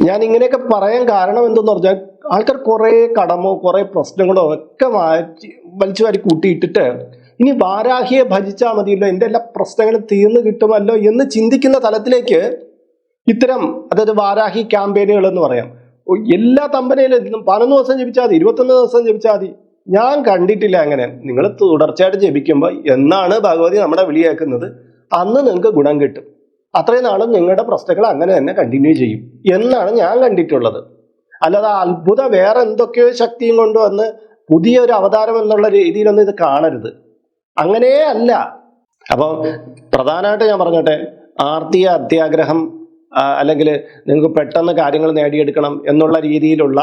ഞാൻ ഇങ്ങനെയൊക്കെ പറയാൻ കാരണം എന്തെന്ന് പറഞ്ഞാൽ ആൾക്കാർ കുറേ കടമോ കുറേ പ്രശ്നങ്ങളോ ഒക്കെ വലിച്ചു വാരി കൂട്ടിയിട്ടിട്ട് ഇനി വാരാഹിയെ ഭജിച്ചാൽ മതിയല്ലോ, എൻ്റെ എല്ലാ പ്രശ്നങ്ങളും തീർന്നു കിട്ടുമല്ലോ എന്ന് ചിന്തിക്കുന്ന തലത്തിലേക്ക് ഇത്തരം, അതായത് വാരാഹി ക്യാമ്പയിനുകൾ എന്ന് പറയാം, എല്ലാ തമ്പനയിലും 11 ദിവസം ജപിച്ചാൽ മതി, 21 ദിവസം ജപിച്ചാൽ മതി. ഞാൻ കണ്ടിട്ടില്ല അങ്ങനെ. നിങ്ങൾ തുടർച്ചയായിട്ട് ജപിക്കുമ്പോൾ എന്നാണ് ഭഗവതി നമ്മുടെ വിളിയേക്കുന്നത് അന്ന് നിങ്ങൾക്ക് ഗുണം കിട്ടും. അത്രയും നാളും നിങ്ങളുടെ പ്രശ്നങ്ങൾ അങ്ങനെ തന്നെ കണ്ടിന്യൂ ചെയ്യും എന്നാണ് ഞാൻ കണ്ടിട്ടുള്ളത്. അല്ലാതെ അത്ഭുത വേറെ എന്തൊക്കെയോ ശക്തിയും കൊണ്ടുവന്ന് പുതിയൊരു അവതാരം എന്നുള്ള രീതിയിലൊന്നും ഇത് കാണരുത്. അങ്ങനേ അല്ല. അപ്പം പ്രധാനമായിട്ട് ഞാൻ പറഞ്ഞോട്ടെ, ആർത്തിയ അത്യാഗ്രഹം അല്ലെങ്കിൽ നിങ്ങൾക്ക് പെട്ടെന്ന് കാര്യങ്ങൾ നേടിയെടുക്കണം എന്നുള്ള രീതിയിലുള്ള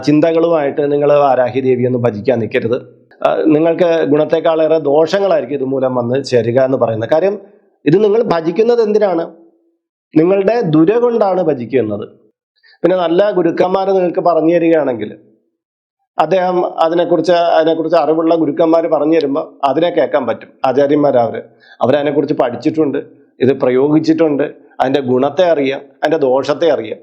ചിന്തകളുമായിട്ട് നിങ്ങൾ വാരാഹി ദേവിയൊന്നും ഭജിക്കാൻ നിൽക്കരുത്. നിങ്ങൾക്ക് ഗുണത്തെക്കാളേറെ ദോഷങ്ങളായിരിക്കും ഇതുമൂലം വന്ന് ചേരുക എന്ന് പറയുന്നത്. കാര്യം ഇത് നിങ്ങൾ ഭജിക്കുന്നത് എന്തിനാണ്? നിങ്ങളുടെ ദുര കൊണ്ടാണ് ഭജിക്കുന്നത്. പിന്നെ നല്ല ഗുരുക്കന്മാർ നിങ്ങൾക്ക് പറഞ്ഞു തരികയാണെങ്കിൽ അദ്ദേഹം അതിനെക്കുറിച്ച് അറിവുള്ള ഗുരുക്കന്മാർ പറഞ്ഞു തരുമ്പോൾ അതിനെ കേൾക്കാൻ പറ്റും. ആചാര്യന്മാർ അവരതിനെക്കുറിച്ച് പഠിച്ചിട്ടുണ്ട്, ഇത് പ്രയോഗിച്ചിട്ടുണ്ട്, അതിൻ്റെ ഗുണത്തെ അറിയാം, അതിൻ്റെ ദോഷത്തെ അറിയാം.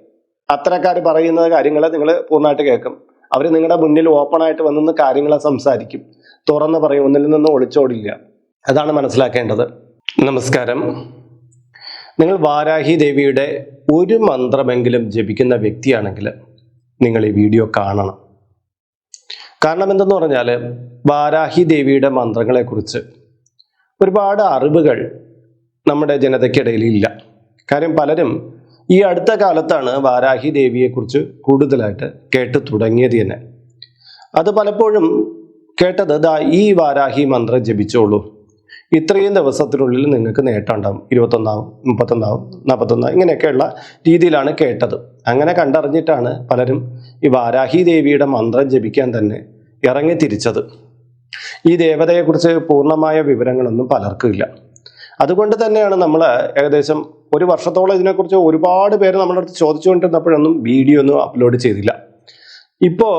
അത്തരക്കാർ പറയുന്ന കാര്യങ്ങളെ നിങ്ങൾ പൂർണ്ണമായിട്ട് കേൾക്കും. അവർ നിങ്ങളുടെ മുന്നിൽ ഓപ്പണായിട്ട് വന്ന് കാര്യങ്ങളെ സംസാരിക്കും, തുറന്ന് പറയും, ഒന്നിൽ നിന്ന് ഒളിച്ചോടില്ല. അതാണ് മനസ്സിലാക്കേണ്ടത്. നമസ്കാരം. നിങ്ങൾ വാരാഹി ദേവിയുടെ ഒരു മന്ത്രമെങ്കിലും ജപിക്കുന്ന വ്യക്തിയാണെങ്കിൽ നിങ്ങൾ ഈ വീഡിയോ കാണണം. കാരണം എന്തെന്ന് പറഞ്ഞാൽ വാരാഹി ദേവിയുടെ മന്ത്രങ്ങളെക്കുറിച്ച് ഒരുപാട് അറിവുകൾ നമ്മുടെ ജനതയ്ക്കിടയിൽ ഇല്ല. കാര്യം പലരും ഈ അടുത്ത കാലത്താണ് വാരാഹി ദേവിയെക്കുറിച്ച് കൂടുതലായിട്ട് കേട്ട് തുടങ്ങിയത് തന്നെ. അത് പലപ്പോഴും കേട്ടത് ഈ വാരാഹി മന്ത്രം ജപിച്ചോളൂ, ഇത്രയും ദിവസത്തിനുള്ളിൽ നിങ്ങൾക്ക് നേട്ടം ഉണ്ടാവും, 21 31 41 ഇങ്ങനെയൊക്കെയുള്ള രീതിയിലാണ് കേട്ടത്. അങ്ങനെ കണ്ടറിഞ്ഞിട്ടാണ് പലരും ഈ വാരാഹി ദേവിയുടെ മന്ത്രം ജപിക്കാൻ തന്നെ ഇറങ്ങി തിരിച്ചത്. ഈ ദേവതയെക്കുറിച്ച് പൂർണ്ണമായ വിവരങ്ങളൊന്നും പലർക്കും ഇല്ല. അതുകൊണ്ട് തന്നെയാണ് നമ്മൾ ഏകദേശം 1 വർഷത്തോളം ഇതിനെക്കുറിച്ച് ഒരുപാട് പേര് നമ്മുടെ അടുത്ത് ചോദിച്ചുകൊണ്ടിരുന്നപ്പോഴൊന്നും വീഡിയോ ഒന്നും അപ്ലോഡ് ചെയ്തില്ല. ഇപ്പോൾ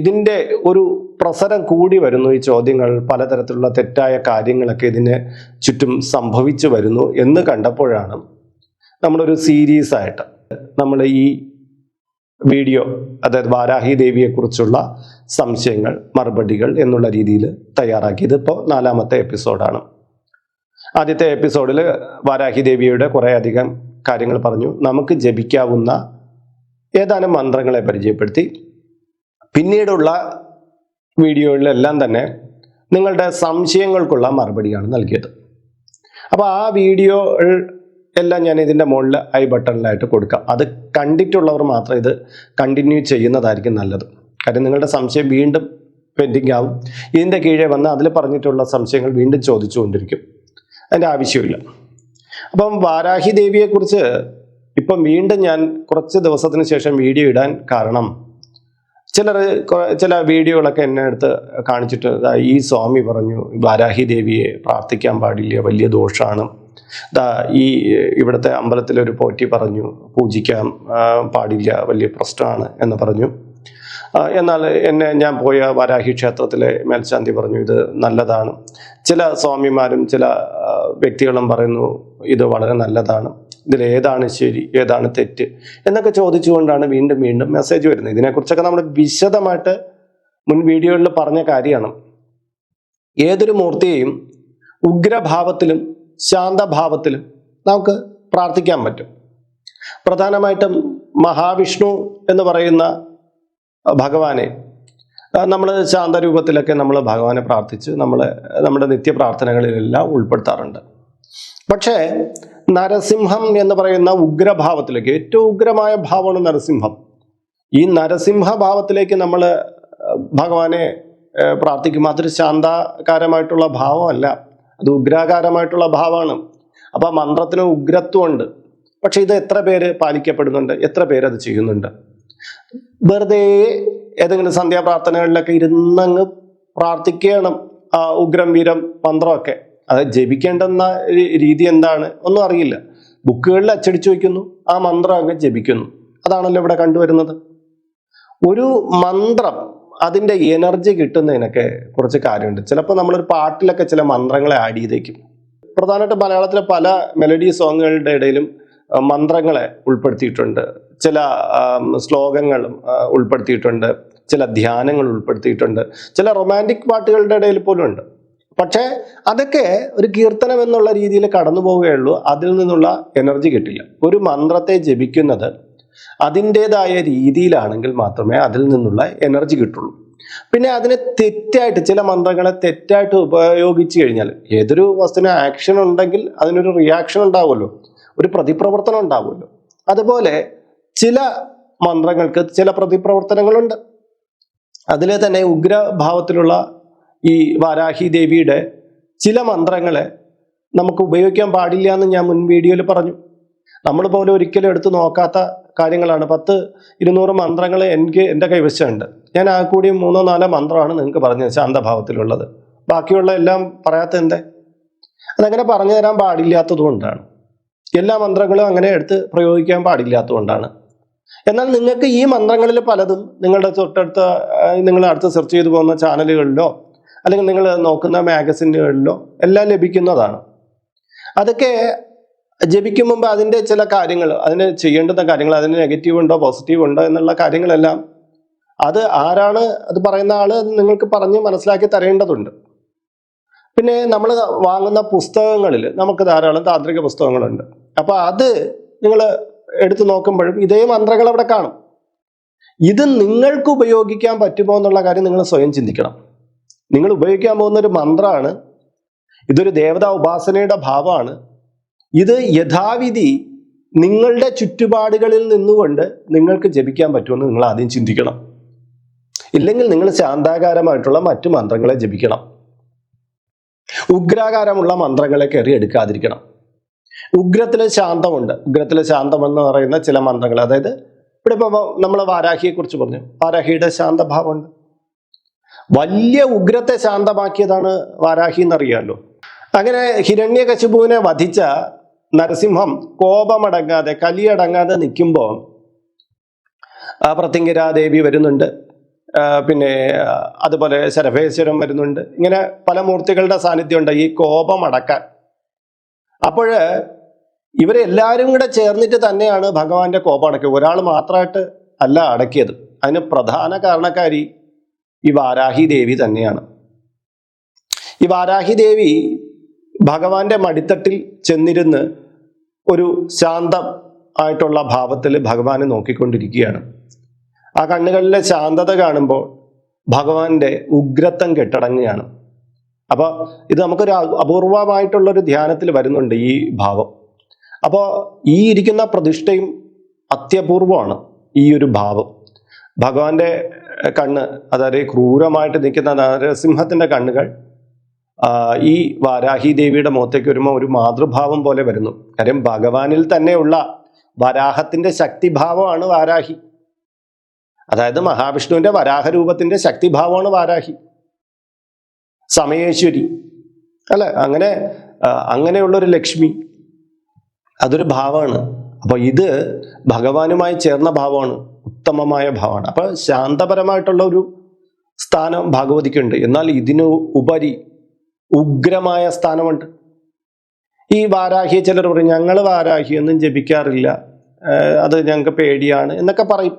ഇതിൻ്റെ ഒരു പ്രസരം കൂടി വരുന്നു. ഈ ചോദ്യങ്ങൾ, പലതരത്തിലുള്ള തെറ്റായ കാര്യങ്ങളൊക്കെ ഇതിന് ചുറ്റും സംഭവിച്ചു വരുന്നു എന്ന് കണ്ടപ്പോഴാണ് നമ്മളൊരു സീരീസ് ആയിട്ട് നമ്മൾ ഈ വീഡിയോ, അതായത് വാരാഹി ദേവിയെക്കുറിച്ചുള്ള സംശയങ്ങൾ, മറുപടികൾ എന്നുള്ള രീതിയിൽ തയ്യാറാക്കിയത്. ഇപ്പോൾ 4ാമത്തെ എപ്പിസോഡാണ്. ആദ്യത്തെ എപ്പിസോഡിൽ വാരാഹി ദേവിയുടെ കുറേ അധികം കാര്യങ്ങൾ പറഞ്ഞു, നമുക്ക് ജപിക്കാവുന്ന ഏതാനും മന്ത്രങ്ങളെ പരിചയപ്പെടുത്തി. പിന്നീടുള്ള വീഡിയോകളിലെല്ലാം തന്നെ നിങ്ങളുടെ സംശയങ്ങൾക്കുള്ള മറുപടിയാണ് നൽകിയത്. അപ്പോൾ ആ വീഡിയോ എല്ലാം ഞാൻ ഇതിൻ്റെ മുകളിൽ ഐ ബട്ടണിലായിട്ട് കൊടുക്കാം. അത് കണ്ടിട്ടുള്ളവർ മാത്രം ഇത് കണ്ടിന്യൂ ചെയ്യുന്നതായിരിക്കും നല്ലത്. കാര്യം നിങ്ങളുടെ സംശയം വീണ്ടും പെൻഡിങ് ആവും. ഇതിൻ്റെ കീഴെ വന്ന് അതിൽ പറഞ്ഞിട്ടുള്ള സംശയങ്ങൾ വീണ്ടും ചോദിച്ചുകൊണ്ടിരിക്കും. അതിൻ്റെ ആവശ്യമില്ല. അപ്പം വാരാഹി ദേവിയെക്കുറിച്ച് ഇപ്പം വീണ്ടും ഞാൻ കുറച്ച് ദിവസത്തിന് ശേഷം വീഡിയോ ഇടാൻ കാരണം, ചില വീഡിയോകളൊക്കെ എന്നെ അടുത്ത് കാണിച്ചിട്ട് ഈ സ്വാമി പറഞ്ഞു വാരാഹി ദേവിയെ പ്രാർത്ഥിക്കാൻ പാടില്ല, വലിയ ദോഷമാണ്. ഈ ഇവിടുത്തെ അമ്പലത്തിലൊരു പോറ്റി പറഞ്ഞു പൂജിക്കാൻ പാടില്ല, വലിയ പ്രശ്നമാണ് എന്ന് പറഞ്ഞു. എന്നാൽ ഞാൻ പോയ വാരാഹി ക്ഷേത്രത്തിലെ മേൽശാന്തി പറഞ്ഞു ഇത് നല്ലതാണ്. ചില സ്വാമിമാരും ചില വ്യക്തികളും പറയുന്നു ഇത് വളരെ നല്ലതാണ്, ഇതിലേതാണ് ശരി ഏതാണ് തെറ്റ് എന്നൊക്കെ ചോദിച്ചുകൊണ്ടാണ് വീണ്ടും വീണ്ടും മെസ്സേജ് വരുന്നത്. ഇതിനെക്കുറിച്ചൊക്കെ നമ്മൾ വിശദമായിട്ട് മുൻ വീഡിയോകളിൽ പറഞ്ഞ കാര്യമാണ്. ഏതൊരു മൂർത്തിയെയും ഉഗ്രഭാവത്തിലും ശാന്തഭാവത്തിലും നമുക്ക് പ്രാർത്ഥിക്കാൻ പറ്റും. പ്രധാനമായിട്ടും മഹാവിഷ്ണു എന്ന് പറയുന്ന ഭഗവാനെ നമ്മൾ ശാന്തരൂപത്തിലൊക്കെ നമ്മൾ ഭഗവാനെ പ്രാർത്ഥിച്ച് നമ്മുടെ നിത്യപ്രാർത്ഥനകളിലെല്ലാം ഉൾപ്പെടുത്താറുണ്ട്. പക്ഷേ നരസിംഹം എന്ന് പറയുന്ന ഉഗ്രഭാവത്തിലേക്ക്, ഏറ്റവും ഉഗ്രമായ ഭാവമാണ് നരസിംഹം. ഈ നരസിംഹ ഭാവത്തിലേക്ക് നമ്മൾ ഭഗവാനെ പ്രാർത്ഥിക്കുമ്പോൾ അതൊരു ശാന്തകാരമായിട്ടുള്ള ഭാവമല്ല, അത് ഉഗ്രാകാരമായിട്ടുള്ള ഭാവമാണ്. അപ്പോൾ മന്ത്രത്തിന് ഉഗ്രത്വമുണ്ട്. പക്ഷെ ഇത് എത്ര പേര് പാലിക്കപ്പെടുന്നുണ്ട്, എത്ര പേരത് ചെയ്യുന്നുണ്ട്? വെറുതെ ഏതെങ്കിലും സന്ധ്യാപ്രാർത്ഥനകളിലൊക്കെ ഇരുന്നങ്ങ് പ്രാർത്ഥിക്കണം ഉഗ്രം വീരം മന്ത്രമൊക്കെ. അത് ജപിക്കേണ്ടെന്ന രീതി എന്താണ് ഒന്നും അറിയില്ല. ബുക്കുകളിൽ അച്ചടിച്ചു വയ്ക്കുന്നു, ആ മന്ത്രം അങ്ങ് ജപിക്കുന്നു. അതാണല്ലോ ഇവിടെ കണ്ടുവരുന്നത്. ഒരു മന്ത്രം അതിൻ്റെ എനർജി കിട്ടുന്നതിനൊക്കെ കുറച്ച് കാര്യമുണ്ട്. ചിലപ്പോൾ നമ്മളൊരു പാട്ടിലൊക്കെ ചില മന്ത്രങ്ങളെ ആഡ് ചെയ്തേക്കും. പ്രധാനമായിട്ട് മലയാളത്തിലെ പല മെലഡി സോങ്ങുകളുടെ ഇടയിലും മന്ത്രങ്ങളെ ഉൾപ്പെടുത്തിയിട്ടുണ്ട്, ചില ശ്ലോകങ്ങളും ഉൾപ്പെടുത്തിയിട്ടുണ്ട്, ചില ധ്യാനങ്ങൾ ഉൾപ്പെടുത്തിയിട്ടുണ്ട്, ചില റൊമാൻറ്റിക് പാട്ടുകളുടെ ഇടയിൽ പോലും ഉണ്ട്. പക്ഷേ അതൊക്കെ ഒരു കീർത്തനം എന്നുള്ള രീതിയിൽ കടന്നു പോവുകയുള്ളൂ. അതിൽ നിന്നുള്ള എനർജി കിട്ടില്ല. ഒരു മന്ത്രത്തെ ജപിക്കുന്നത് അതിൻ്റെതായ രീതിയിലാണെങ്കിൽ മാത്രമേ അതിൽ നിന്നുള്ള എനർജി കിട്ടുള്ളൂ. പിന്നെ അതിനെ തെറ്റായിട്ട്, ചില മന്ത്രങ്ങളെ തെറ്റായിട്ട് ഉപയോഗിച്ചു കഴിഞ്ഞാൽ, ഏതൊരു വസ്തുവിന് ആക്ഷൻ ഉണ്ടെങ്കിൽ അതിനൊരു റിയാക്ഷൻ ഉണ്ടാവുമല്ലോ, ഒരു പ്രതിപ്രവർത്തനം ഉണ്ടാവുമല്ലോ. അതുപോലെ ചില മന്ത്രങ്ങൾക്ക് ചില പ്രതിപ്രവർത്തനങ്ങളുണ്ട്. അതിലെ തന്നെ ഉഗ്രഭാവത്തിലുള്ള ഈ വാരാഹി ദേവിയുടെ ചില മന്ത്രങ്ങളെ നമുക്ക് ഉപയോഗിക്കാൻ പാടില്ല എന്ന് ഞാൻ മുൻ വീഡിയോയിൽ പറഞ്ഞു. നമ്മൾ പോലും ഒരിക്കലും എടുത്ത് നോക്കാത്ത കാര്യങ്ങളാണ്. 100-200 മന്ത്രങ്ങൾ എൻ്റെ കൈവശമുണ്ട്. ഞാൻ ആ കൂടി 3-4 മന്ത്രമാണ് നിങ്ങൾക്ക് പറഞ്ഞത് ശാന്തഭാവത്തിലുള്ളത്. ബാക്കിയുള്ള എല്ലാം പറയാത്ത എന്തേ? അതങ്ങനെ പറഞ്ഞു തരാൻ പാടില്ലാത്തത് കൊണ്ടാണ്. എല്ലാ മന്ത്രങ്ങളും അങ്ങനെ എടുത്ത് പ്രയോഗിക്കാൻ പാടില്ലാത്തതുകൊണ്ടാണ്. എന്നാൽ നിങ്ങൾക്ക് ഈ മന്ത്രങ്ങളിൽ പലതും നിങ്ങളുടെ തൊട്ടടുത്ത, നിങ്ങൾ അടുത്ത് സെർച്ച് ചെയ്തു പോകുന്ന ചാനലുകളിലോ അല്ലെങ്കിൽ നിങ്ങൾ നോക്കുന്ന മാഗസിനുകളിലോ എല്ലാം ലഭിക്കുന്നതാണ്. അതൊക്കെ ജപിക്കും മുമ്പ് അതിൻ്റെ ചില കാര്യങ്ങൾ, അതിന് ചെയ്യേണ്ടുന്ന കാര്യങ്ങൾ, അതിന് നെഗറ്റീവ് ഉണ്ടോ പോസിറ്റീവ് ഉണ്ടോ എന്നുള്ള കാര്യങ്ങളെല്ലാം അത് ആരാണ് അത് പറയുന്ന ആള് നിങ്ങൾക്ക് പറഞ്ഞ് മനസ്സിലാക്കി തരേണ്ടതുണ്ട്. പിന്നെ നമ്മൾ വാങ്ങുന്ന പുസ്തകങ്ങളിൽ നമുക്ക് ധാരാളം താന്ത്രിക പുസ്തകങ്ങളുണ്ട്. അപ്പോൾ അത് നിങ്ങൾ എടുത്തു നോക്കുമ്പോഴും ഇതേ മന്ത്രങ്ങൾ അവിടെ കാണും. ഇത് നിങ്ങൾക്ക് ഉപയോഗിക്കാൻ പറ്റുമോ എന്നുള്ള കാര്യം നിങ്ങൾ സ്വയം ചിന്തിക്കണം. നിങ്ങൾ ഉപയോഗിക്കാൻ പോകുന്ന ഒരു മന്ത്രമാണ്, ഇതൊരു ദേവതാ ഉപാസനയുടെ ഭാവമാണ്. ഇത് യഥാവിധി നിങ്ങളുടെ ചുറ്റുപാടുകളിൽ നിന്നുകൊണ്ട് നിങ്ങൾക്ക് ജപിക്കാൻ പറ്റുമെന്ന് നിങ്ങൾ ആദ്യം ചിന്തിക്കണം. ഇല്ലെങ്കിൽ നിങ്ങൾ ശാന്താകാരമായിട്ടുള്ള മറ്റു മന്ത്രങ്ങളെ ജപിക്കണം. ഉഗ്രാകാരമുള്ള മന്ത്രങ്ങളെ കയറി എടുക്കാതിരിക്കണം. ഉഗ്രത്തിലെ ശാന്തമുണ്ട്. ഉഗ്രത്തിലെ ശാന്തം എന്ന് പറയുന്ന ചില മന്ത്രങ്ങൾ, അതായത് ഇവിടെ ഇപ്പോൾ നമ്മൾ വാരാഹിയെ കുറിച്ച് പറഞ്ഞു, വാരാഹിയുടെ ശാന്തഭാവമുണ്ട്. വലിയ ഉഗ്രത്തെ ശാന്തമാക്കിയതാണ് വാരാഹി എന്നറിയാമല്ലോ. അങ്ങനെ ഹിരണ്യകശിപുവിനെ വധിച്ച നരസിംഹം കോപമടങ്ങാതെ, കലിയടങ്ങാതെ നിൽക്കുമ്പോൾ പ്രത്യംഗരാദേവി വരുന്നുണ്ട്, പിന്നെ അതുപോലെ ശരഭേശ്വരം വരുന്നുണ്ട്. ഇങ്ങനെ പല മൂർത്തികളുടെ സാന്നിധ്യമുണ്ട് ഈ കോപമടക്കാൻ. അപ്പോൾ ഇവരെല്ലാവരും കൂടെ ചേർന്നിട്ട് തന്നെയാണ് ഭഗവാന്റെ കോപം അടക്കിയത്. ഒരാൾ മാത്രമായിട്ട് അല്ല അടക്കിയത്. അതിന് പ്രധാന കാരണക്കാരി ഈ വാരാഹി ദേവി തന്നെയാണ്. ഈ വാരാഹി ദേവി ഭഗവാന്റെ മടിത്തട്ടിൽ ചെന്നിരുന്ന് ഒരു ശാന്തം ആയിട്ടുള്ള ഭാവത്തിൽ ഭഗവാനെ നോക്കിക്കൊണ്ടിരിക്കുകയാണ്. ആ കണ്ണുകളിലെ ശാന്തത കാണുമ്പോൾ ഭഗവാന്റെ ഉഗ്രത്വം കെട്ടടങ്ങുകയാണ്. അപ്പോൾ ഇത് നമുക്കൊരു അപൂർവമായിട്ടുള്ളൊരു ധ്യാനത്തിൽ വരുന്നുണ്ട് ഈ ഭാവം. അപ്പോൾ ഈ ഇരിക്കുന്ന പ്രതിഷ്ഠയും അത്യപൂർവമാണ്. ഈ ഒരു ഭാവം ഭഗവാന്റെ കണ്ണ്, അതായത് ക്രൂരമായിട്ട് നിൽക്കുന്ന നരസിംഹത്തിന്റെ കണ്ണുകൾ ഈ വാരാഹി ദേവിയുടെ മുഖത്തേക്ക് വരുമ്പോൾ ഒരു മാതൃഭാവം പോലെ വരുന്നു. കാര്യം ഭഗവാനിൽ തന്നെയുള്ള വരാഹത്തിന്റെ ശക്തിഭാവമാണ് വാരാഹി. അതായത് മഹാവിഷ്ണുവിന്റെ വരാഹരൂപത്തിന്റെ ശക്തിഭാവമാണ് വാരാഹി, സമയേശ്വരി അല്ലെ. അങ്ങനെയുള്ളൊരു ലക്ഷ്മി, അതൊരു ഭാവമാണ്. അപ്പൊ ഇത് ഭഗവാനുമായി ചേർന്ന ഭാവമാണ്, ഉത്തമമായ ഭാവമാണ്. അപ്പൊ ശാന്തപരമായിട്ടുള്ള ഒരു സ്ഥാനം ഭഗവതിക്കുണ്ട്. എന്നാൽ ഇതിനു ഉപരി ഉഗ്രമായ സ്ഥാനമുണ്ട്. ഈ വാരാഹിയെ ചിലർ പറയും, ഞങ്ങൾ വാരാഹി ഒന്നും ജപിക്കാറില്ല, അത് ഞങ്ങൾക്ക് പേടിയാണ് എന്നൊക്കെ പറയും.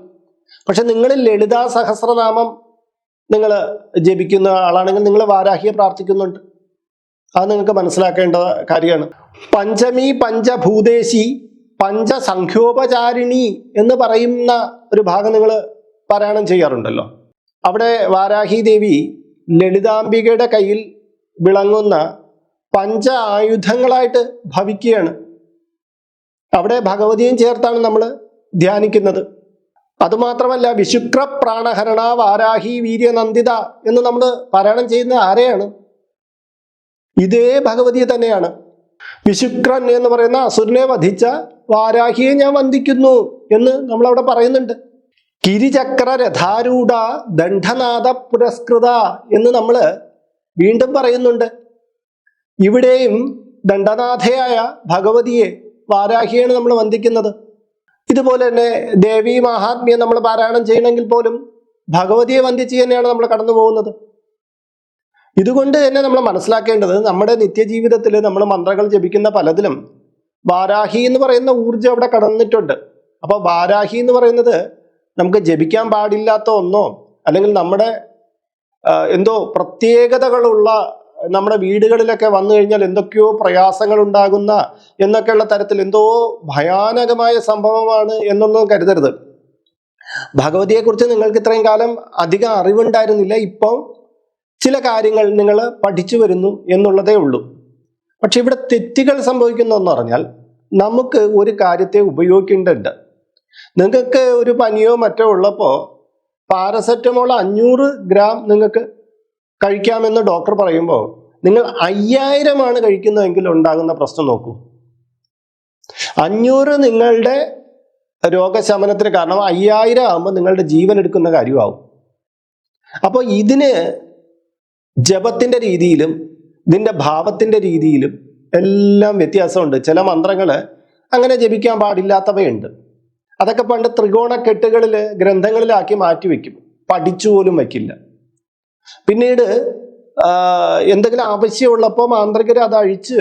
പക്ഷെ നിങ്ങൾ ലളിതാ സഹസ്രനാമം നിങ്ങൾ ജപിക്കുന്ന ആളാണെങ്കിൽ നിങ്ങൾ വാരാഹിയെ പ്രാർത്ഥിക്കുന്നുണ്ട്. അത് നിങ്ങൾക്ക് മനസ്സിലാക്കേണ്ട കാര്യമാണ്. പഞ്ചമി പഞ്ചഭൂതേശി പഞ്ചസംഖ്യോപചാരിണി എന്ന് പറയുന്ന ഒരു ഭാഗം നിങ്ങൾ പാരായണം ചെയ്യാറുണ്ടല്ലോ. അവിടെ വാരാഹി ദേവി ലളിതാംബികയുടെ കയ്യിൽ വിളങ്ങുന്ന പഞ്ച ആയുധങ്ങളായിട്ട് ഭവിക്കുകയാണ്. അവിടെ ഭഗവതിയും ചേർത്താണ് നമ്മൾ ധ്യാനിക്കുന്നത്. അതുമാത്രമല്ല, വിശുക്ര പ്രാണഹരണ വാരാഹി വീര്യനന്ദിത എന്ന് നമ്മൾ പാരായണം ചെയ്യുന്ന ആരെയാണ്? ഇതേ ഭഗവതിയെ തന്നെയാണ്. വിശുക്രൻ എന്ന് പറയുന്ന അസുരനെ വധിച്ച വാരാഹിയെ ഞാൻ വന്ദിക്കുന്നു എന്ന് നമ്മളവിടെ പറയുന്നുണ്ട്. കിരിചക്ര രഥാരൂഢ ദണ്ഡനാഥ പുരസ്കൃത എന്ന് നമ്മൾ വീണ്ടും പറയുന്നുണ്ട്. ഇവിടെയും ദണ്ഡനാഥയായ ഭഗവതിയെ, വാരാഹിയാണ് നമ്മൾ വന്ദിക്കുന്നത്. ഇതുപോലെ തന്നെ ദേവി മഹാത്മ്യം നമ്മൾ പാരായണം ചെയ്യണമെങ്കിൽ പോലും ഭഗവതിയെ വന്ദിച്ച് തന്നെയാണ് നമ്മൾ കടന്നു പോകുന്നത്. ഇതുകൊണ്ട് തന്നെ നമ്മൾ മനസ്സിലാക്കേണ്ടത്, നമ്മുടെ നിത്യജീവിതത്തിൽ നമ്മൾ മന്ത്രങ്ങൾ ജപിക്കുന്ന പലതിലും വാരാഹി എന്ന് പറയുന്ന ഊർജ്ജം അവിടെ കടന്നിട്ടുണ്ട്. അപ്പൊ വാരാഹി എന്ന് പറയുന്നത് നമുക്ക് ജപിക്കാൻ പാടില്ലാത്ത ഒന്നോ അല്ലെങ്കിൽ നമ്മുടെ എന്തോ പ്രത്യേകതകളുള്ള നമ്മുടെ വീടുകളിലൊക്കെ വന്നു കഴിഞ്ഞാൽ എന്തൊക്കെയോ പ്രയാസങ്ങൾ ഉണ്ടാകുന്ന എന്നൊക്കെയുള്ള തരത്തിൽ എന്തോ ഭയാനകമായ സംഭവമാണ് എന്നൊന്നും കരുതരുത്. ഭഗവതിയെക്കുറിച്ച് നിങ്ങൾക്ക് ഇത്രയും കാലം അധികം അറിവുണ്ടായിരുന്നില്ല. ഇപ്പോൾ ചില കാര്യങ്ങൾ നിങ്ങൾ പഠിച്ചു വരുന്നു എന്നുള്ളതേ ഉള്ളൂ. പക്ഷെ ഇവിടെ തെറ്റുകൾ സംഭവിക്കുന്നതെന്ന് പറഞ്ഞാൽ നമുക്ക് ഒരു കാര്യത്തെ ഉപയോഗിക്കേണ്ടതുണ്ട്. നിങ്ങൾക്ക് ഒരു പനിയോ മറ്റോ ഉള്ളപ്പോൾ പാരസെറ്റമോൾ 500 ഗ്രാം നിങ്ങൾക്ക് കഴിക്കാമെന്ന് ഡോക്ടർ പറയുമ്പോൾ നിങ്ങൾ 5000 കഴിക്കുന്നതെങ്കിൽ ഉണ്ടാകുന്ന പ്രശ്നം നോക്കൂ. 500 നിങ്ങളുടെ രോഗശമനത്തിന് കാരണം, 5000 ആകുമ്പോൾ നിങ്ങളുടെ ജീവൻ എടുക്കുന്ന കാര്യമാവും. അപ്പോൾ ഇതിന് ജപത്തിന്റെ രീതിയിലും ഇതിന്റെ ഭാവത്തിന്റെ രീതിയിലും എല്ലാം വ്യത്യാസമുണ്ട്. ചില മന്ത്രങ്ങൾ അങ്ങനെ ജപിക്കാൻ പാടില്ലാത്തവയുണ്ട്. അതൊക്കെ പണ്ട് ത്രികോണ കെട്ടുകളിൽ ഗ്രന്ഥങ്ങളിലാക്കി മാറ്റി വെക്കും, പഠിച്ചു പോലും വയ്ക്കില്ല. പിന്നീട് എന്തെങ്കിലും ആവശ്യമുള്ളപ്പോൾ മാന്ത്രികർ അത് അഴിച്ച്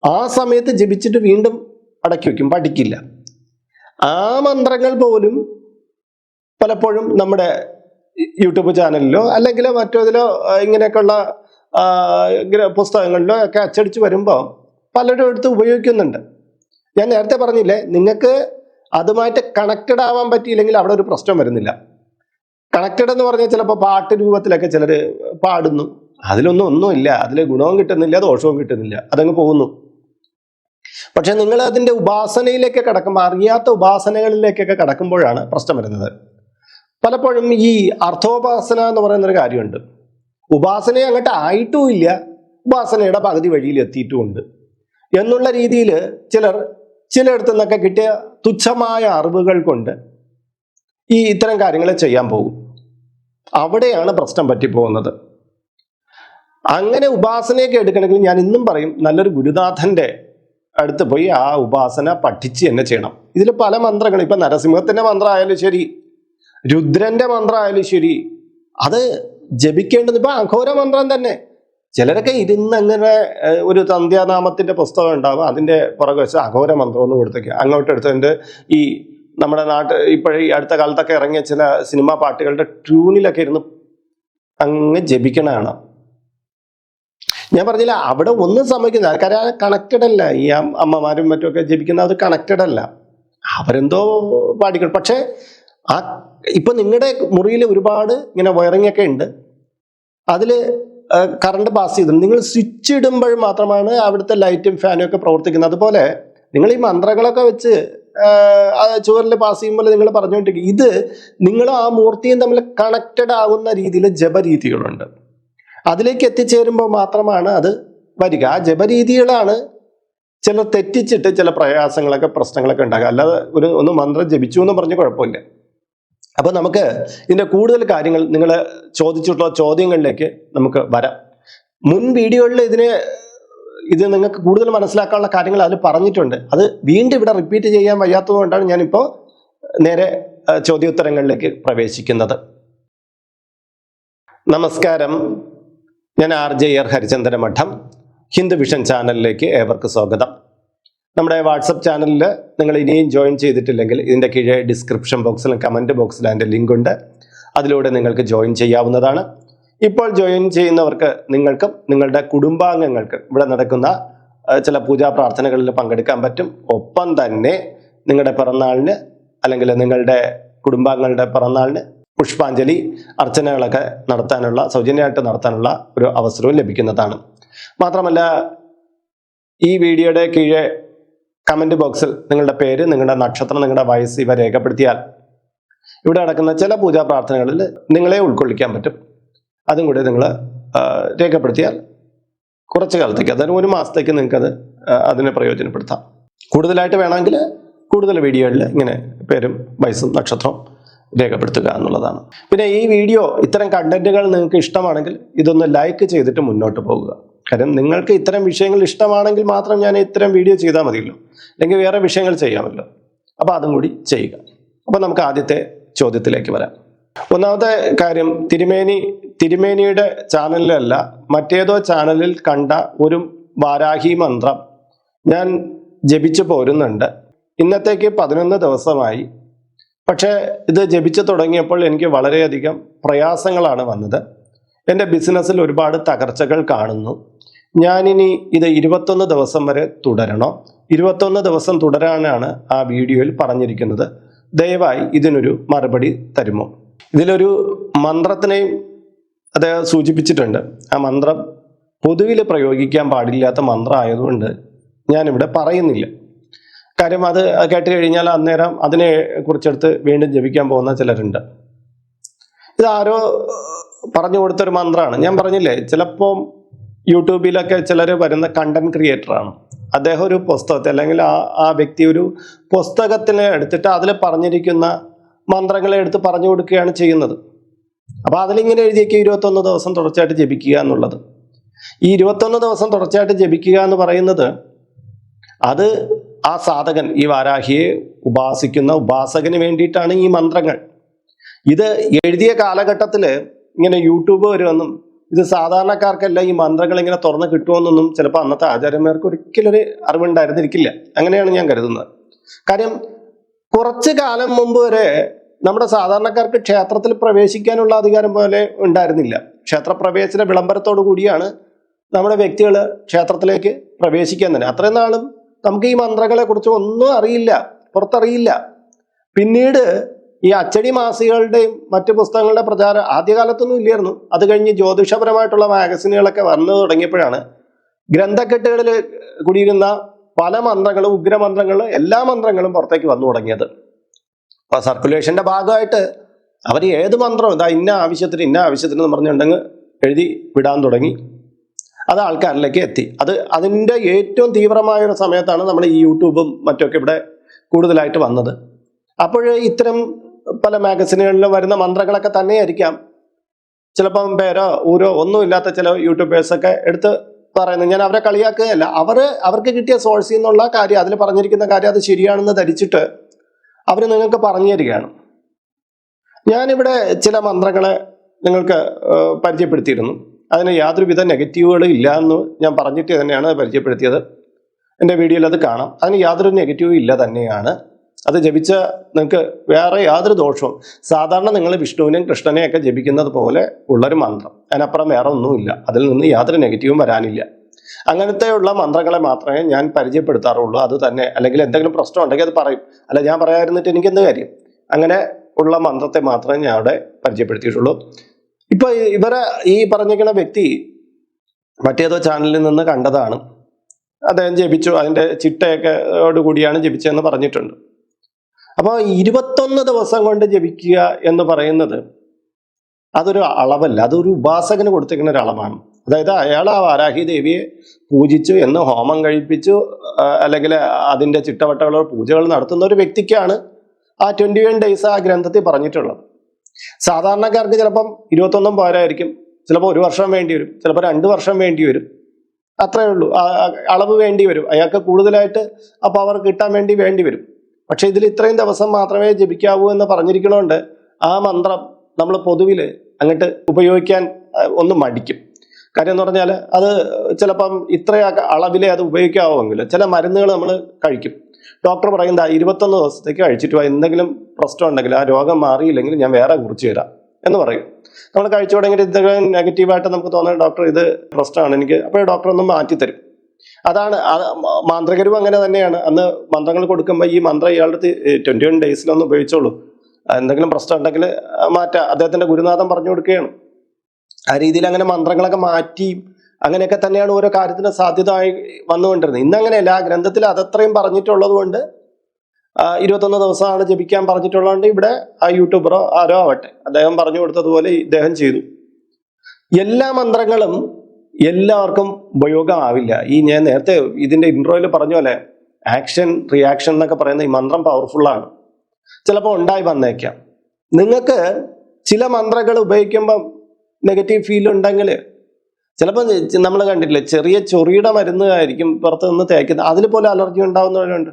ആ സമയത്ത് ജപിച്ചിട്ട് വീണ്ടും അടക്കി വെക്കും, പഠിക്കില്ല. ആ മന്ത്രങ്ങൾ പോലും പലപ്പോഴും നമ്മുടെ യൂട്യൂബ് ചാനലിലോ അല്ലെങ്കിൽ മറ്റേതിലോ ഇങ്ങനെയൊക്കെയുള്ള പുസ്തകങ്ങളിലോ ഒക്കെ അച്ചടിച്ച് വരുമ്പോൾ പലരും എടുത്ത് ഉപയോഗിക്കുന്നുണ്ട്. ഞാൻ നേരത്തെ പറഞ്ഞില്ലേ, നിങ്ങൾക്ക് അതുമായിട്ട് കണക്റ്റഡ് ആവാൻ പറ്റിയില്ലെങ്കിൽ അവിടെ ഒരു പ്രശ്നം വരുന്നില്ല. കണക്റ്റഡ് എന്ന് പറഞ്ഞാൽ ചിലപ്പോൾ പാട്ട് രൂപത്തിലൊക്കെ ചിലർ പാടുന്നു, ഒന്നുമില്ല, അതിൽ ഗുണവും കിട്ടുന്നില്ല ദോഷവും കിട്ടുന്നില്ല, അതങ്ങ് പോകുന്നു. പക്ഷെ നിങ്ങൾ അതിൻ്റെ ഉപാസനയിലേക്ക് കടക്കുമ്പോൾ, അറിയാത്ത ഉപാസനകളിലേക്കൊക്കെ കടക്കുമ്പോഴാണ് പ്രശ്നം വരുന്നത്. പലപ്പോഴും ഈ അർത്ഥോപാസന എന്ന് പറയുന്നൊരു കാര്യമുണ്ട്. ഉപാസനയെ അങ്ങോട്ട് ആയിട്ടുമില്ല, ഉപാസനയുടെ പകുതി വഴിയിൽ എത്തിയിട്ടുമുണ്ട് എന്നുള്ള രീതിയിൽ ചിലയിടത്തു നിന്നൊക്കെ കിട്ടിയ തുച്ഛമായ അറിവുകൾ കൊണ്ട് ഈ ഇത്തരം കാര്യങ്ങൾ ചെയ്യാൻ പോകും. അവിടെയാണ് പ്രശ്നം പറ്റിപ്പോകുന്നത്. അങ്ങനെ ഉപാസനയൊക്കെ എടുക്കണമെങ്കിൽ ഞാൻ ഇന്നും പറയും, നല്ലൊരു ഗുരുനാഥന്റെ അടുത്ത് പോയി ആ ഉപാസന പഠിച്ച് തന്നെ ചെയ്യണം. ഇതിൽ പല മന്ത്രങ്ങൾ, ഇപ്പൊ നരസിംഹത്തിന്റെ മന്ത്രമായാലും ശരി, രുദ്രന്റെ മന്ത്രമായാലും ശരി, അത് ജപിക്കേണ്ടത് ഇപ്പൊ അഘോര മന്ത്രം തന്നെ. ചിലരൊക്കെ ഇരുന്ന് അങ്ങനെ ഒരു സന്ധ്യാനാമത്തിന്റെ പുസ്തകം ഉണ്ടാവും, അതിന്റെ പുറകെ വെച്ച് അഘോര മന്ത്രം ഒന്ന് കൊടുത്തേക്കുക, അങ്ങോട്ട് എടുത്തതിന്റെ ഈ നമ്മുടെ ഇപ്പോഴീ അടുത്ത കാലത്തൊക്കെ ഇറങ്ങിയ ചില സിനിമാ പാട്ടുകളുടെ ട്യൂണിലൊക്കെ ഇരുന്ന് അങ്ങ് ജപിക്കണതാണ്. ഞാൻ പറഞ്ഞില്ല, അവിടെ ഒന്നും സംഭവിക്കുന്നില്ല. ആൾക്കാർ കണക്റ്റഡ് അല്ല. ഈ അമ്മമാരും മറ്റുമൊക്കെ ജപിക്കുന്ന അത് കണക്റ്റഡ് അല്ല, അവരെന്തോ പാടിക്കണം. പക്ഷെ ഇപ്പൊ നിങ്ങളുടെ മുറിയിൽ ഒരുപാട് ഇങ്ങനെ വയറിംഗ് ഒക്കെ ഉണ്ട്, അതിൽ കറണ്ട് പാസ് ചെയ്തു, നിങ്ങൾ സ്വിച്ച് ഇടുമ്പോൾ മാത്രമാണ് അവിടുത്തെ ലൈറ്റും ഫാനും ഒക്കെ പ്രവർത്തിക്കുന്നത്. അതുപോലെ നിങ്ങൾ ഈ മന്ത്രങ്ങളൊക്കെ വെച്ച് ചുവരിൽ പാസ് ചെയ്യുമ്പോൾ നിങ്ങൾ പറഞ്ഞുകൊണ്ടിരിക്കും, ഇത് നിങ്ങളും ആ മൂർത്തിയും തമ്മിൽ കണക്റ്റഡ് ആകുന്ന രീതിയിൽ ജപരീതികളുണ്ട്. അതിലേക്ക് എത്തിച്ചേരുമ്പോൾ മാത്രമാണ് അത് വരിക. ആ ജപരീതികളാണ് ചിലർ തെറ്റിച്ചിട്ട് ചില പ്രയാസങ്ങളൊക്കെ പ്രശ്നങ്ങളൊക്കെ ഉണ്ടാകുക. അല്ലാതെ ഒന്ന് മന്ത്രം ജപിച്ചു എന്ന് പറഞ്ഞ് കുഴപ്പമില്ല. അപ്പൊ നമുക്ക് ഇതിന്റെ കൂടുതൽ കാര്യങ്ങൾ നിങ്ങൾ ചോദിച്ചിട്ടുള്ള ചോദ്യങ്ങളിലേക്ക് നമുക്ക് വരാം. മുൻ വീഡിയോകളിൽ ഇത് നിങ്ങൾക്ക് കൂടുതൽ മനസ്സിലാക്കാനുള്ള കാര്യങ്ങൾ അതിൽ പറഞ്ഞിട്ടുണ്ട്. അത് വീണ്ടും ഇവിടെ റിപ്പീറ്റ് ചെയ്യാൻ വയ്യാത്തതുകൊണ്ടാണ് ഞാനിപ്പോൾ നേരെ ചോദ്യോത്തരങ്ങളിലേക്ക് പ്രവേശിക്കുന്നത്. നമസ്കാരം, ഞാൻ RJ ഹരിചന്ദ്ര മഠം, ഹിന്ദു വിഷൻ ചാനലിലേക്ക് ഏവർക്കും സ്വാഗതം. നമ്മുടെ വാട്സപ്പ് ചാനലിൽ നിങ്ങൾ ഇനിയും ജോയിൻ ചെയ്തിട്ടില്ലെങ്കിൽ ഇതിൻ്റെ കീഴെ ഡിസ്ക്രിപ്ഷൻ ബോക്സിലും കമൻറ്റ് ബോക്സിലും അതിൻ്റെ ലിങ്ക് ഉണ്ട്, അതിലൂടെ നിങ്ങൾക്ക് ജോയിൻ ചെയ്യാവുന്നതാണ്. ഇപ്പോൾ ജോയിൻ ചെയ്യുന്നവർക്ക് നിങ്ങൾക്കും നിങ്ങളുടെ കുടുംബാംഗങ്ങൾക്കും ഇവിടെ നടക്കുന്ന ചില പൂജാ പ്രാർത്ഥനകളിൽ പങ്കെടുക്കാൻ പറ്റും. ഒപ്പം തന്നെ നിങ്ങളുടെ പിറന്നാളിന് അല്ലെങ്കിൽ നിങ്ങളുടെ കുടുംബാംഗങ്ങളുടെ പിറന്നാളിന് പുഷ്പാഞ്ജലി അർച്ചനകളൊക്കെ സൗജന്യമായിട്ട് നടത്താനുള്ള ഒരു അവസരവും ലഭിക്കുന്നതാണ്. മാത്രമല്ല, ഈ വീഡിയോയുടെ കീഴെ കമൻറ്റ് ബോക്സിൽ നിങ്ങളുടെ പേര്, നിങ്ങളുടെ നക്ഷത്രം, നിങ്ങളുടെ വയസ്സ് ഇവ രേഖപ്പെടുത്തിയാൽ ഇവിടെ നടക്കുന്ന ചില പൂജാ പ്രാർത്ഥനകളിൽ നിങ്ങളെ ഉൾക്കൊള്ളിക്കാൻ പറ്റും. അതും കൂടി നിങ്ങൾ രേഖപ്പെടുത്തിയാൽ കുറച്ച് കാലത്തേക്ക്, അതായത് 1 മാസത്തേക്ക് നിങ്ങൾക്കത് അതിനെ പ്രയോജനപ്പെടുത്താം. കൂടുതലായിട്ട് വേണമെങ്കിൽ കൂടുതൽ വീഡിയോകളിൽ ഇങ്ങനെ പേരും വയസ്സും നക്ഷത്രവും രേഖപ്പെടുത്തുക എന്നുള്ളതാണ്. പിന്നെ ഈ വീഡിയോ, ഇത്തരം കണ്ടന്റുകൾ നിങ്ങൾക്ക് ഇഷ്ടമാണെങ്കിൽ ഇതൊന്ന് ലൈക്ക് ചെയ്തിട്ട് മുന്നോട്ട് പോകുക. കാര്യം നിങ്ങൾക്ക് ഇത്തരം വിഷയങ്ങൾ ഇഷ്ടമാണെങ്കിൽ മാത്രം ഞാൻ ഇത്തരം വീഡിയോ ചെയ്താൽ മതിയല്ലോ, അല്ലെങ്കിൽ വേറെ വിഷയങ്ങൾ ചെയ്യാമല്ലോ. അപ്പോൾ അതും കൂടി ചെയ്യുക. അപ്പോൾ നമുക്ക് ആദ്യത്തെ ചോദ്യത്തിലേക്ക് വരാം. ഒന്നാമത്തെ കാര്യം, തിരുമേനിയുടെ ചാനലിലല്ല മറ്റേതോ ചാനലിൽ കണ്ട ഒരു വാരാഹി മന്ത്രം ഞാൻ ജപിച്ചു പോരുന്നുണ്ട്. ഇന്നത്തേക്ക് 11 ദിവസമായി. പക്ഷേ ഇത് ജപിച്ചു തുടങ്ങിയപ്പോൾ എനിക്ക് വളരെയധികം പ്രയാസങ്ങളാണ് വന്നത്. എൻ്റെ ബിസിനസ്സിൽ ഒരുപാട് തകർച്ചകൾ കാണുന്നു. ഞാനിനി ഇത് 21 ദിവസം വരെ തുടരണോ? 21 ദിവസം തുടരാനാണ് ആ വീഡിയോയിൽ പറഞ്ഞിരിക്കുന്നത്. ദയവായി ഇതിനൊരു മറുപടി തരുമോ? ഇതിലൊരു മന്ത്രത്തിനെയും അദ്ദേഹം സൂചിപ്പിച്ചിട്ടുണ്ട്. ആ മന്ത്രം പൊതുവിൽ പ്രയോഗിക്കാൻ പാടില്ലാത്ത മന്ത്രം ആയതുകൊണ്ട് ഞാനിവിടെ പറയുന്നില്ല. കാര്യം അത് കേട്ട് കഴിഞ്ഞാൽ അന്നേരം അതിനെ കുറിച്ചെടുത്ത് വീണ്ടും ജപിക്കാൻ പോകുന്ന ചിലരുണ്ട്. ഇതാരോ പറഞ്ഞു കൊടുത്തൊരു മന്ത്രമാണ്. ഞാൻ പറഞ്ഞില്ലേ, ചിലപ്പോൾ യൂട്യൂബിലൊക്കെ ചിലർ വരുന്ന കണ്ടന്റ് ക്രിയേറ്ററാണ്. അദ്ദേഹം ഒരു പുസ്തകത്തെ അല്ലെങ്കിൽ ആ വ്യക്തി ഒരു പുസ്തകത്തിനെ എടുത്തിട്ട് അതിൽ പറഞ്ഞിരിക്കുന്ന മന്ത്രങ്ങളെ എടുത്ത് പറഞ്ഞു കൊടുക്കുകയാണ് ചെയ്യുന്നത്. അപ്പോൾ അതിലിങ്ങനെ എഴുതിയേക്ക് 21 ദിവസം തുടർച്ചയായിട്ട് ജപിക്കുക എന്നുള്ളത്. ഈ 21 ദിവസം തുടർച്ചയായിട്ട് ജപിക്കുക എന്ന് പറയുന്നത് അത് ആ സാധകൻ, ഈ വാരാഹിയെ ഉപാസിക്കുന്ന ഉപാസകന് വേണ്ടിയിട്ടാണ് ഈ മന്ത്രങ്ങൾ. ഇത് എഴുതിയ കാലഘട്ടത്തിൽ ഇങ്ങനെ യൂട്യൂബ് വരുമെന്നും ഇത് സാധാരണക്കാർക്കല്ല ഈ മന്ത്രങ്ങൾ ഇങ്ങനെ തുറന്ന് കിട്ടുമെന്നൊന്നും ചിലപ്പോൾ അന്നത്തെ ആചാര്യന്മാർക്ക് ഒരിക്കലും ഒരു അറിവുണ്ടായിരുന്നിരിക്കില്ല. അങ്ങനെയാണ് ഞാൻ കരുതുന്നത്. കാര്യം കുറച്ച് കാലം മുമ്പ് വരെ നമ്മുടെ സാധാരണക്കാർക്ക് ക്ഷേത്രത്തിൽ പ്രവേശിക്കാനുള്ള അധികാരം പോലെ ഉണ്ടായിരുന്നില്ല. ക്ഷേത്രപ്രവേശന വിളംബരത്തോടു കൂടിയാണ് നമ്മുടെ വ്യക്തികൾ ക്ഷേത്രത്തിലേക്ക് പ്രവേശിക്കാൻ തന്നെ. അത്രയും നാളും നമുക്ക് ഈ മന്ത്രങ്ങളെ കുറിച്ച് ഒന്നും അറിയില്ല, പുറത്തറിയില്ല. പിന്നീട് ഈ അച്ചടി മാസികകളുടെയും മറ്റു പുസ്തകങ്ങളുടെ പ്രചാരം ആദ്യകാലത്തൊന്നും ഇല്ലായിരുന്നു. അത് കഴിഞ്ഞ് ജ്യോതിഷപരമായിട്ടുള്ള മാഗസിനുകളൊക്കെ വന്നു തുടങ്ങിയപ്പോഴാണ് ഗ്രന്ഥക്കെട്ടുകളിൽ കുടിയിരുന്ന പല മന്ത്രങ്ങളും, ഉഗ്രമന്ത്രങ്ങളും, എല്ലാ മന്ത്രങ്ങളും പുറത്തേക്ക് വന്നു തുടങ്ങിയത്. അപ്പൊ സർക്കുലേഷന്റെ ഭാഗമായിട്ട് അവർ ഏത് മന്ത്രവും ഇതാ ഇന്ന ആവശ്യത്തിന് എന്ന് പറഞ്ഞിട്ടുണ്ടെങ്കിൽ എഴുതി വിടാൻ തുടങ്ങി. അത് ആൾക്കാരിലേക്ക് എത്തി. അതിൻ്റെ ഏറ്റവും തീവ്രമായ ഒരു സമയത്താണ് നമ്മൾ ഈ യൂട്യൂബും മറ്റൊക്കെ ഇവിടെ കൂടുതലായിട്ട് വന്നത്. അപ്പോൾ ഇത്തരം പല മാഗസിനുകളിലും വരുന്ന മന്ത്രങ്ങളൊക്കെ തന്നെയായിരിക്കാം ചിലപ്പം പേരോ ഊരോ ഒന്നുമില്ലാത്ത ചില യൂട്യൂബേഴ്സൊക്കെ എടുത്ത് പറയുന്നത്. ഞാൻ അവരെ കളിയാക്കുകയല്ല. അവർക്ക് കിട്ടിയ സോഴ്സിൽ നിന്നുള്ള കാര്യം, അതിൽ പറഞ്ഞിരിക്കുന്ന കാര്യം അത് ശരിയാണെന്ന് ധരിച്ചിട്ട് അവർ നിങ്ങൾക്ക് പറഞ്ഞു തരികയാണ്. ഞാനിവിടെ ചില മന്ത്രങ്ങളെ നിങ്ങൾക്ക് പരിചയപ്പെടുത്തിയിരുന്നു. അതിന് യാതൊരുവിധ നെഗറ്റീവുകളും ഇല്ല എന്ന് ഞാൻ പറഞ്ഞിട്ട് തന്നെയാണ് പരിചയപ്പെടുത്തിയത്. എൻ്റെ വീഡിയോയിൽ അത് കാണാം. അതിന് യാതൊരു നെഗറ്റീവും ഇല്ല തന്നെയാണ്. അത് ജപിച്ച നിങ്ങൾക്ക് വേറെ യാതൊരു ദോഷവും, സാധാരണ നിങ്ങൾ വിഷ്ണുവിനെയും കൃഷ്ണനെയും ഒക്കെ ജപിക്കുന്നത് പോലെ ഉള്ളൊരു മന്ത്രം, അതിനപ്പുറം വേറെ ഒന്നുമില്ല. അതിൽ നിന്ന് യാതൊരു നെഗറ്റീവും വരാനില്ല. അങ്ങനത്തെയുള്ള മന്ത്രങ്ങളെ മാത്രമേ ഞാൻ പരിചയപ്പെടുത്താറുള്ളൂ. അത് തന്നെ, അല്ലെങ്കിൽ എന്തെങ്കിലും പ്രശ്നം ഉണ്ടെങ്കിൽ അത് പറയും. അല്ല, ഞാൻ പറയാതിരുന്നിട്ട് എനിക്കെന്ത് കാര്യം? അങ്ങനെ ഉള്ള മന്ത്രത്തെ മാത്രമേ ഞാൻ അവിടെ പരിചയപ്പെടുത്തിയിട്ടുള്ളൂ. ഇപ്പൊ ഇവരെ ഈ പറഞ്ഞിരിക്കുന്ന വ്യക്തി മറ്റേതോ ചാനലിൽ നിന്ന് കണ്ടതാണ്. അദ്ദേഹം ജപിച്ചു, അതിൻ്റെ ചിട്ടയൊക്കെ കൂടിയാണ് ജപിച്ചതെന്ന് പറഞ്ഞിട്ടുണ്ട്. അപ്പോൾ 21 ദിവസം കൊണ്ട് ജപിക്കുക എന്ന് പറയുന്നത് അതൊരു അളവല്ല, അതൊരു ഉപാസകന് കൊടുത്തിരിക്കുന്ന ഒരു അളവാണ്. അതായത് അയാൾ ആ വാരാഹി ദേവിയെ പൂജിച്ചു എന്ന് ഹോമം കഴിപ്പിച്ചു, അല്ലെങ്കിൽ അതിൻ്റെ ചിട്ടവട്ടകളോ പൂജകൾ നടത്തുന്ന ഒരു വ്യക്തിക്കാണ് ആ 21 ഡേയ്സ് ആ ഗ്രന്ഥത്തിൽ പറഞ്ഞിട്ടുള്ളത്. സാധാരണക്കാർക്ക് ചിലപ്പം 21 പോരായിരിക്കും, ചിലപ്പോൾ 1 വർഷം വേണ്ടി വരും, ചിലപ്പോൾ 2 വർഷം വേണ്ടി വരും. അത്രയേ ഉള്ളൂ. അളവ് വേണ്ടി വരും. അയാൾക്ക് കൂടുതലായിട്ട് ആ പവർ കിട്ടാൻ വേണ്ടി വരും. പക്ഷെ ഇതിൽ ഇത്രയും ദിവസം മാത്രമേ ജപിക്കാവൂ എന്ന് പറഞ്ഞിരിക്കണോണ്ട് ആ മന്ത്രം നമ്മൾ പൊതുവിൽ അങ്ങോട്ട് ഉപയോഗിക്കാൻ ഒന്ന് മടിക്കും. കാര്യം എന്ന് പറഞ്ഞാൽ അത് ചിലപ്പം ഇത്ര അളവിലേ അത് ഉപയോഗിക്കാവുമെങ്കിൽ ചില മരുന്നുകൾ നമ്മൾ കഴിക്കും. ഡോക്ടർ പറയുന്നത് 21 ദിവസത്തേക്ക് കഴിച്ചിട്ട് എന്തെങ്കിലും പ്രശ്നം ഉണ്ടെങ്കിൽ, ആ രോഗം മാറിയില്ലെങ്കിൽ ഞാൻ വേറെ കുറിച്ച് തരാം എന്ന് പറയും. നമ്മൾ കഴിച്ചു തുടങ്ങിയിട്ട് എന്തെങ്കിലും നെഗറ്റീവായിട്ട് നമുക്ക് തോന്നുന്നത് ഡോക്ടർ ഇത് പ്രശ്നമാണ് എനിക്ക്, അപ്പോൾ ഡോക്ടർ ഒന്ന് മാറ്റിത്തരും. അതാണ് മാന്ത്രികരും അങ്ങനെ തന്നെയാണ്. അന്ന് മന്ത്രങ്ങൾ കൊടുക്കുമ്പോൾ ഈ മന്ത്രം ഇയാളുടെ 21 ഡേയ്സിലൊന്ന് ഉപയോഗിച്ചോളൂ, എന്തെങ്കിലും പ്രശ്നം ഉണ്ടെങ്കിൽ മാറ്റാം, അദ്ദേഹത്തിന്റെ ഗുരുനാഥൻ പറഞ്ഞു കൊടുക്കുകയാണ്. ആ രീതിയിൽ അങ്ങനെ മന്ത്രങ്ങളൊക്കെ മാറ്റി അങ്ങനെയൊക്കെ തന്നെയാണ് ഓരോ കാര്യത്തിന് സാധ്യതയായി വന്നുകൊണ്ടിരുന്നത്. ഇന്നങ്ങനെയല്ല. ആ ഗ്രന്ഥത്തിൽ അതത്രയും പറഞ്ഞിട്ടുള്ളത് കൊണ്ട് 21 ദിവസമാണ് ജപിക്കാൻ പറഞ്ഞിട്ടുള്ളതുകൊണ്ട് ഇവിടെ ആ യൂട്യൂബറോ ആരോ ആവട്ടെ, അദ്ദേഹം പറഞ്ഞു കൊടുത്തതുപോലെ ഇദ്ദേഹം ചെയ്തു. എല്ലാ മന്ത്രങ്ങളും എല്ലാവർക്കും ഉപയോഗമാവില്ല. ഈ ഞാൻ നേരത്തെ ഇതിന്റെ ഇൻട്രോയിൽ പറഞ്ഞ പോലെ ആക്ഷൻ റിയാക്ഷൻ എന്നൊക്കെ പറയുന്ന ഈ മന്ത്രം പവർഫുള്ളാണ്. ചിലപ്പോൾ ഉണ്ടായി വന്നേക്കാം. നിങ്ങൾക്ക് ചില മന്ത്രങ്ങൾ ഉപയോഗിക്കുമ്പം നെഗറ്റീവ് ഫീൽ ഉണ്ടെങ്കിൽ ചിലപ്പോൾ നമ്മൾ കണ്ടിട്ടില്ലേ, ചെറിയ ചൊറിയുടെ മരുന്ന് ആയിരിക്കും പുറത്ത് നിന്ന് തേക്കുന്നത്, അതിൽ പോലെ അലർജി ഉണ്ടാവുന്നവരുണ്ട്.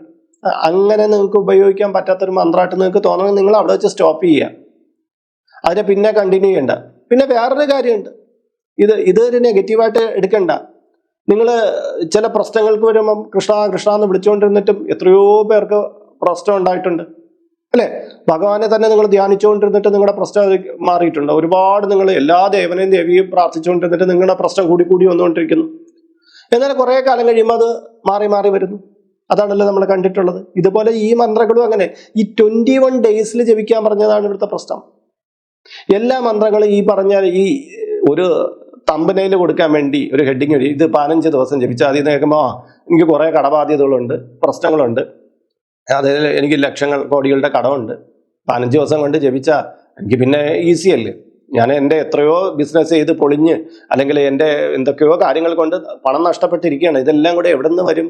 അങ്ങനെ നിങ്ങൾക്ക് ഉപയോഗിക്കാൻ പറ്റാത്തൊരു മന്ത്രമായിട്ട് നിങ്ങൾക്ക് തോന്നണമെങ്കിൽ നിങ്ങൾ അവിടെ വെച്ച് സ്റ്റോപ്പ് ചെയ്യുക, അതിനെ പിന്നെ കണ്ടിന്യൂ ചെയ്യണ്ട. പിന്നെ വേറൊരു കാര്യമുണ്ട്, ഇതൊരു നെഗറ്റീവായിട്ട് എടുക്കണ്ട. നിങ്ങൾ ചില പ്രശ്നങ്ങൾക്ക് വരുമ്പം കൃഷ്ണ കൃഷ്ണ എന്ന് വിളിച്ചുകൊണ്ടിരുന്നിട്ടും എത്രയോ പേർക്ക് പ്രശ്നം ഉണ്ടായിട്ടുണ്ട്, അല്ലെ? ഭഗവാനെ തന്നെ നിങ്ങൾ ധ്യാനിച്ചുകൊണ്ടിരുന്നിട്ട് നിങ്ങളുടെ പ്രശ്നം മാറിയിട്ടുണ്ട്. ഒരുപാട് നിങ്ങൾ എല്ലാ ദേവനെയും ദേവിയും പ്രാർത്ഥിച്ചുകൊണ്ടിരുന്നിട്ട് നിങ്ങളുടെ പ്രശ്നം കൂടി കൂടി വന്നുകൊണ്ടിരിക്കുന്നു. എന്നാൽ കുറെ കാലം കഴിയുമ്പോൾ അത് മാറി മാറി വരുന്നു. അതാണല്ലോ നമ്മൾ കണ്ടിട്ടുള്ളത്. ഇതുപോലെ ഈ മന്ത്രങ്ങളും അങ്ങനെ ഈ 21 ഡേയ്സിൽ ജപിക്കാൻ പറഞ്ഞതാണ് ഇവിടുത്തെ പ്രശ്നം. എല്ലാ മന്ത്രങ്ങളും ഈ പറഞ്ഞ ഈ ഒരു തമ്പനയിൽ കൊടുക്കാൻ വേണ്ടി ഒരു ഹെഡിങ് വഴി ഇത് 15 ദിവസം ജപിച്ചാൽ അതിൽ നിന്ന് കേൾക്കുമ്പോൾ എനിക്ക് കുറെ കടബാധ്യതകളുണ്ട്, പ്രശ്നങ്ങളുണ്ട്, അതിൽ എനിക്ക് ലക്ഷങ്ങൾ കോടികളുടെ കടമുണ്ട്, 15 ദിവസം കൊണ്ട് ജപിച്ചാൽ എനിക്ക് പിന്നെ ഈസി അല്ലേ, ഞാൻ എൻ്റെ എത്രയോ ബിസിനസ് ചെയ്ത് പൊളിഞ്ഞ് അല്ലെങ്കിൽ എൻ്റെ എന്തൊക്കെയോ കാര്യങ്ങൾ കൊണ്ട് പണം നഷ്ടപ്പെട്ടിരിക്കുകയാണ്, ഇതെല്ലാം കൂടെ എവിടെ നിന്ന് വരും?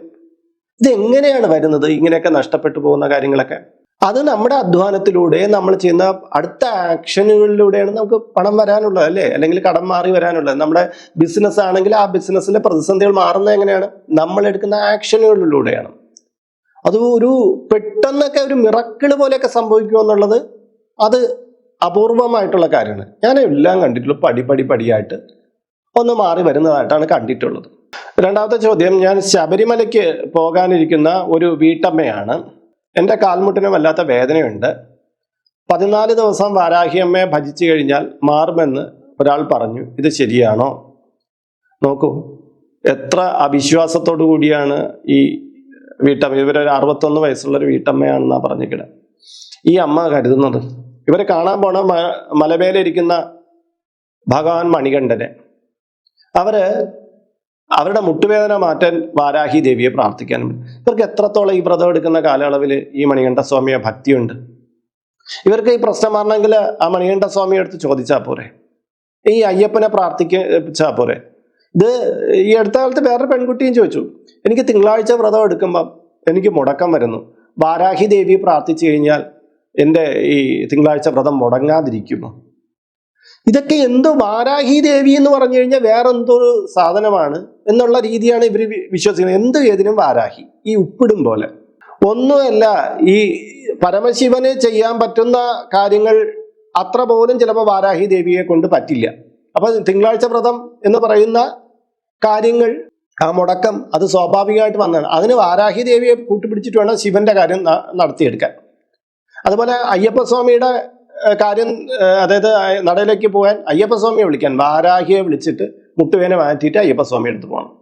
ഇതെങ്ങനെയാണ് വരുന്നത് ഇങ്ങനെയൊക്കെ നഷ്ടപ്പെട്ടു പോകുന്ന കാര്യങ്ങളൊക്കെ? അത് നമ്മുടെ അധ്വാനത്തിലൂടെ നമ്മൾ ചെയ്യുന്ന അടുത്ത ആക്ഷനുകളിലൂടെയാണ് നമുക്ക് പണം വരാനുള്ളത്, അല്ലേ? അല്ലെങ്കിൽ കടം മാറി വരാനുള്ളത്. നമ്മുടെ ബിസിനസ് ആണെങ്കിൽ ആ ബിസിനസ്സിലെ പ്രതിസന്ധികൾ മാറുന്നത് എങ്ങനെയാണ്? നമ്മൾ എടുക്കുന്ന ആക്ഷനുകളിലൂടെയാണ്. അത് ഒരു പെട്ടെന്നൊക്കെ ഒരു മിറക്കിൾ പോലെയൊക്കെ സംഭവിക്കുമെന്നുള്ളത് അത് അപൂർവമായിട്ടുള്ള കാര്യമാണ്. ഞാൻ എല്ലാം കണ്ടിട്ടുള്ളൂ പടിയായിട്ട് ഒന്ന് മാറി വരുന്നതായിട്ടാണ് കണ്ടിട്ടുള്ളത്. രണ്ടാമത്തെ ചോദ്യം, ഞാൻ ശബരിമലയ്ക്ക് പോകാനിരിക്കുന്ന ഒരു വീട്ടമ്മയാണ്. എൻ്റെ കാൽമുട്ടിന് വല്ലാത്ത വേദനയുണ്ട്. 14 ദിവസം വാരാഹിയമ്മയെ ഭജിച്ചു കഴിഞ്ഞാൽ മാറുമെന്ന് ഒരാൾ പറഞ്ഞു. ഇത് ശരിയാണോ? നോക്കൂ, എത്ര അവിശ്വാസത്തോടു കൂടിയാണ് ഈ വീട്ടമ്മ, ഇവരൊരു 61 വയസ്സുള്ളൊരു വീട്ടമ്മയാണെന്നാണ് പറഞ്ഞിരിക്കുന്നത്. ഈ അമ്മ കരുതുന്നത് ഇവരെ കാണാൻ പോണ മലമേലിരിക്കുന്ന ഭഗവാൻ മണികണ്ഠനെ, അവരുടെ മുട്ടുവേദന മാറ്റാൻ വാരാഹി ദേവിയെ പ്രാർത്ഥിക്കാൻ. ഇവർക്ക് എത്രത്തോളം ഈ വ്രതം എടുക്കുന്ന കാലയളവിൽ ഈ മണികണ്ഠ സ്വാമിയെ ഭക്തിയുണ്ട്? ഇവർക്ക് ഈ പ്രശ്നം മാറണമെങ്കിൽ ആ മണികണ്ഠ സ്വാമിയെ അടുത്ത് ചോദിച്ചാൽ പോരെ, ഈ അയ്യപ്പനെ പ്രാർത്ഥിച്ചാൽ പോരെ? ഇത് ഈ അടുത്ത കാലത്ത് വേറൊരു പെൺകുട്ടിയും ചോദിച്ചു, എനിക്ക് തിങ്കളാഴ്ച വ്രതം എടുക്കുമ്പം എനിക്ക് മുടക്കം വരുന്നു, വാരാഹി ദേവി പ്രാർത്ഥിച്ചു കഴിഞ്ഞാൽ എൻ്റെ ഈ തിങ്കളാഴ്ച വ്രതം മുടങ്ങാതിരിക്കുമോ? ഇതൊക്കെ എന്തോ വാരാഹി ദേവി എന്ന് പറഞ്ഞു കഴിഞ്ഞാൽ വേറെന്തോ സാധനമാണ് എന്നുള്ള രീതിയാണ് ഇവർ വിശ്വസിക്കുന്നത്. എന്ത് ഏതിനും വാരാഹി, ഈ ഉപ്പിടും പോലെ. ഒന്നുമല്ല, ഈ പരമശിവന് ചെയ്യാൻ പറ്റുന്ന കാര്യങ്ങൾ അത്ര പോലും ചിലപ്പോൾ വാരാഹി ദേവിയെ കൊണ്ട് പറ്റില്ല. അപ്പൊ തിങ്കളാഴ്ച വ്രതം എന്ന് പറയുന്ന കാര്യങ്ങൾ, ആ മുടക്കം, അത് സ്വാഭാവികമായിട്ട് വന്നതാണ്. അതിന് വാരാഹി ദേവിയെ കൂട്ടുപിടിച്ചിട്ട് വേണം ശിവന്റെ കാര്യം നടത്തിയെടുക്കാൻ. അതുപോലെ അയ്യപ്പസ്വാമിയുടെ കാര്യം, അതായത് നടയിലേക്ക് പോകാൻ അയ്യപ്പസ്വാമിയെ വിളിക്കാൻ വാരാഹിയെ വിളിച്ചിട്ട് മുട്ടുവേന മാറ്റിയിട്ട് അയ്യപ്പസ്വാമി എടുത്ത് പോകണം.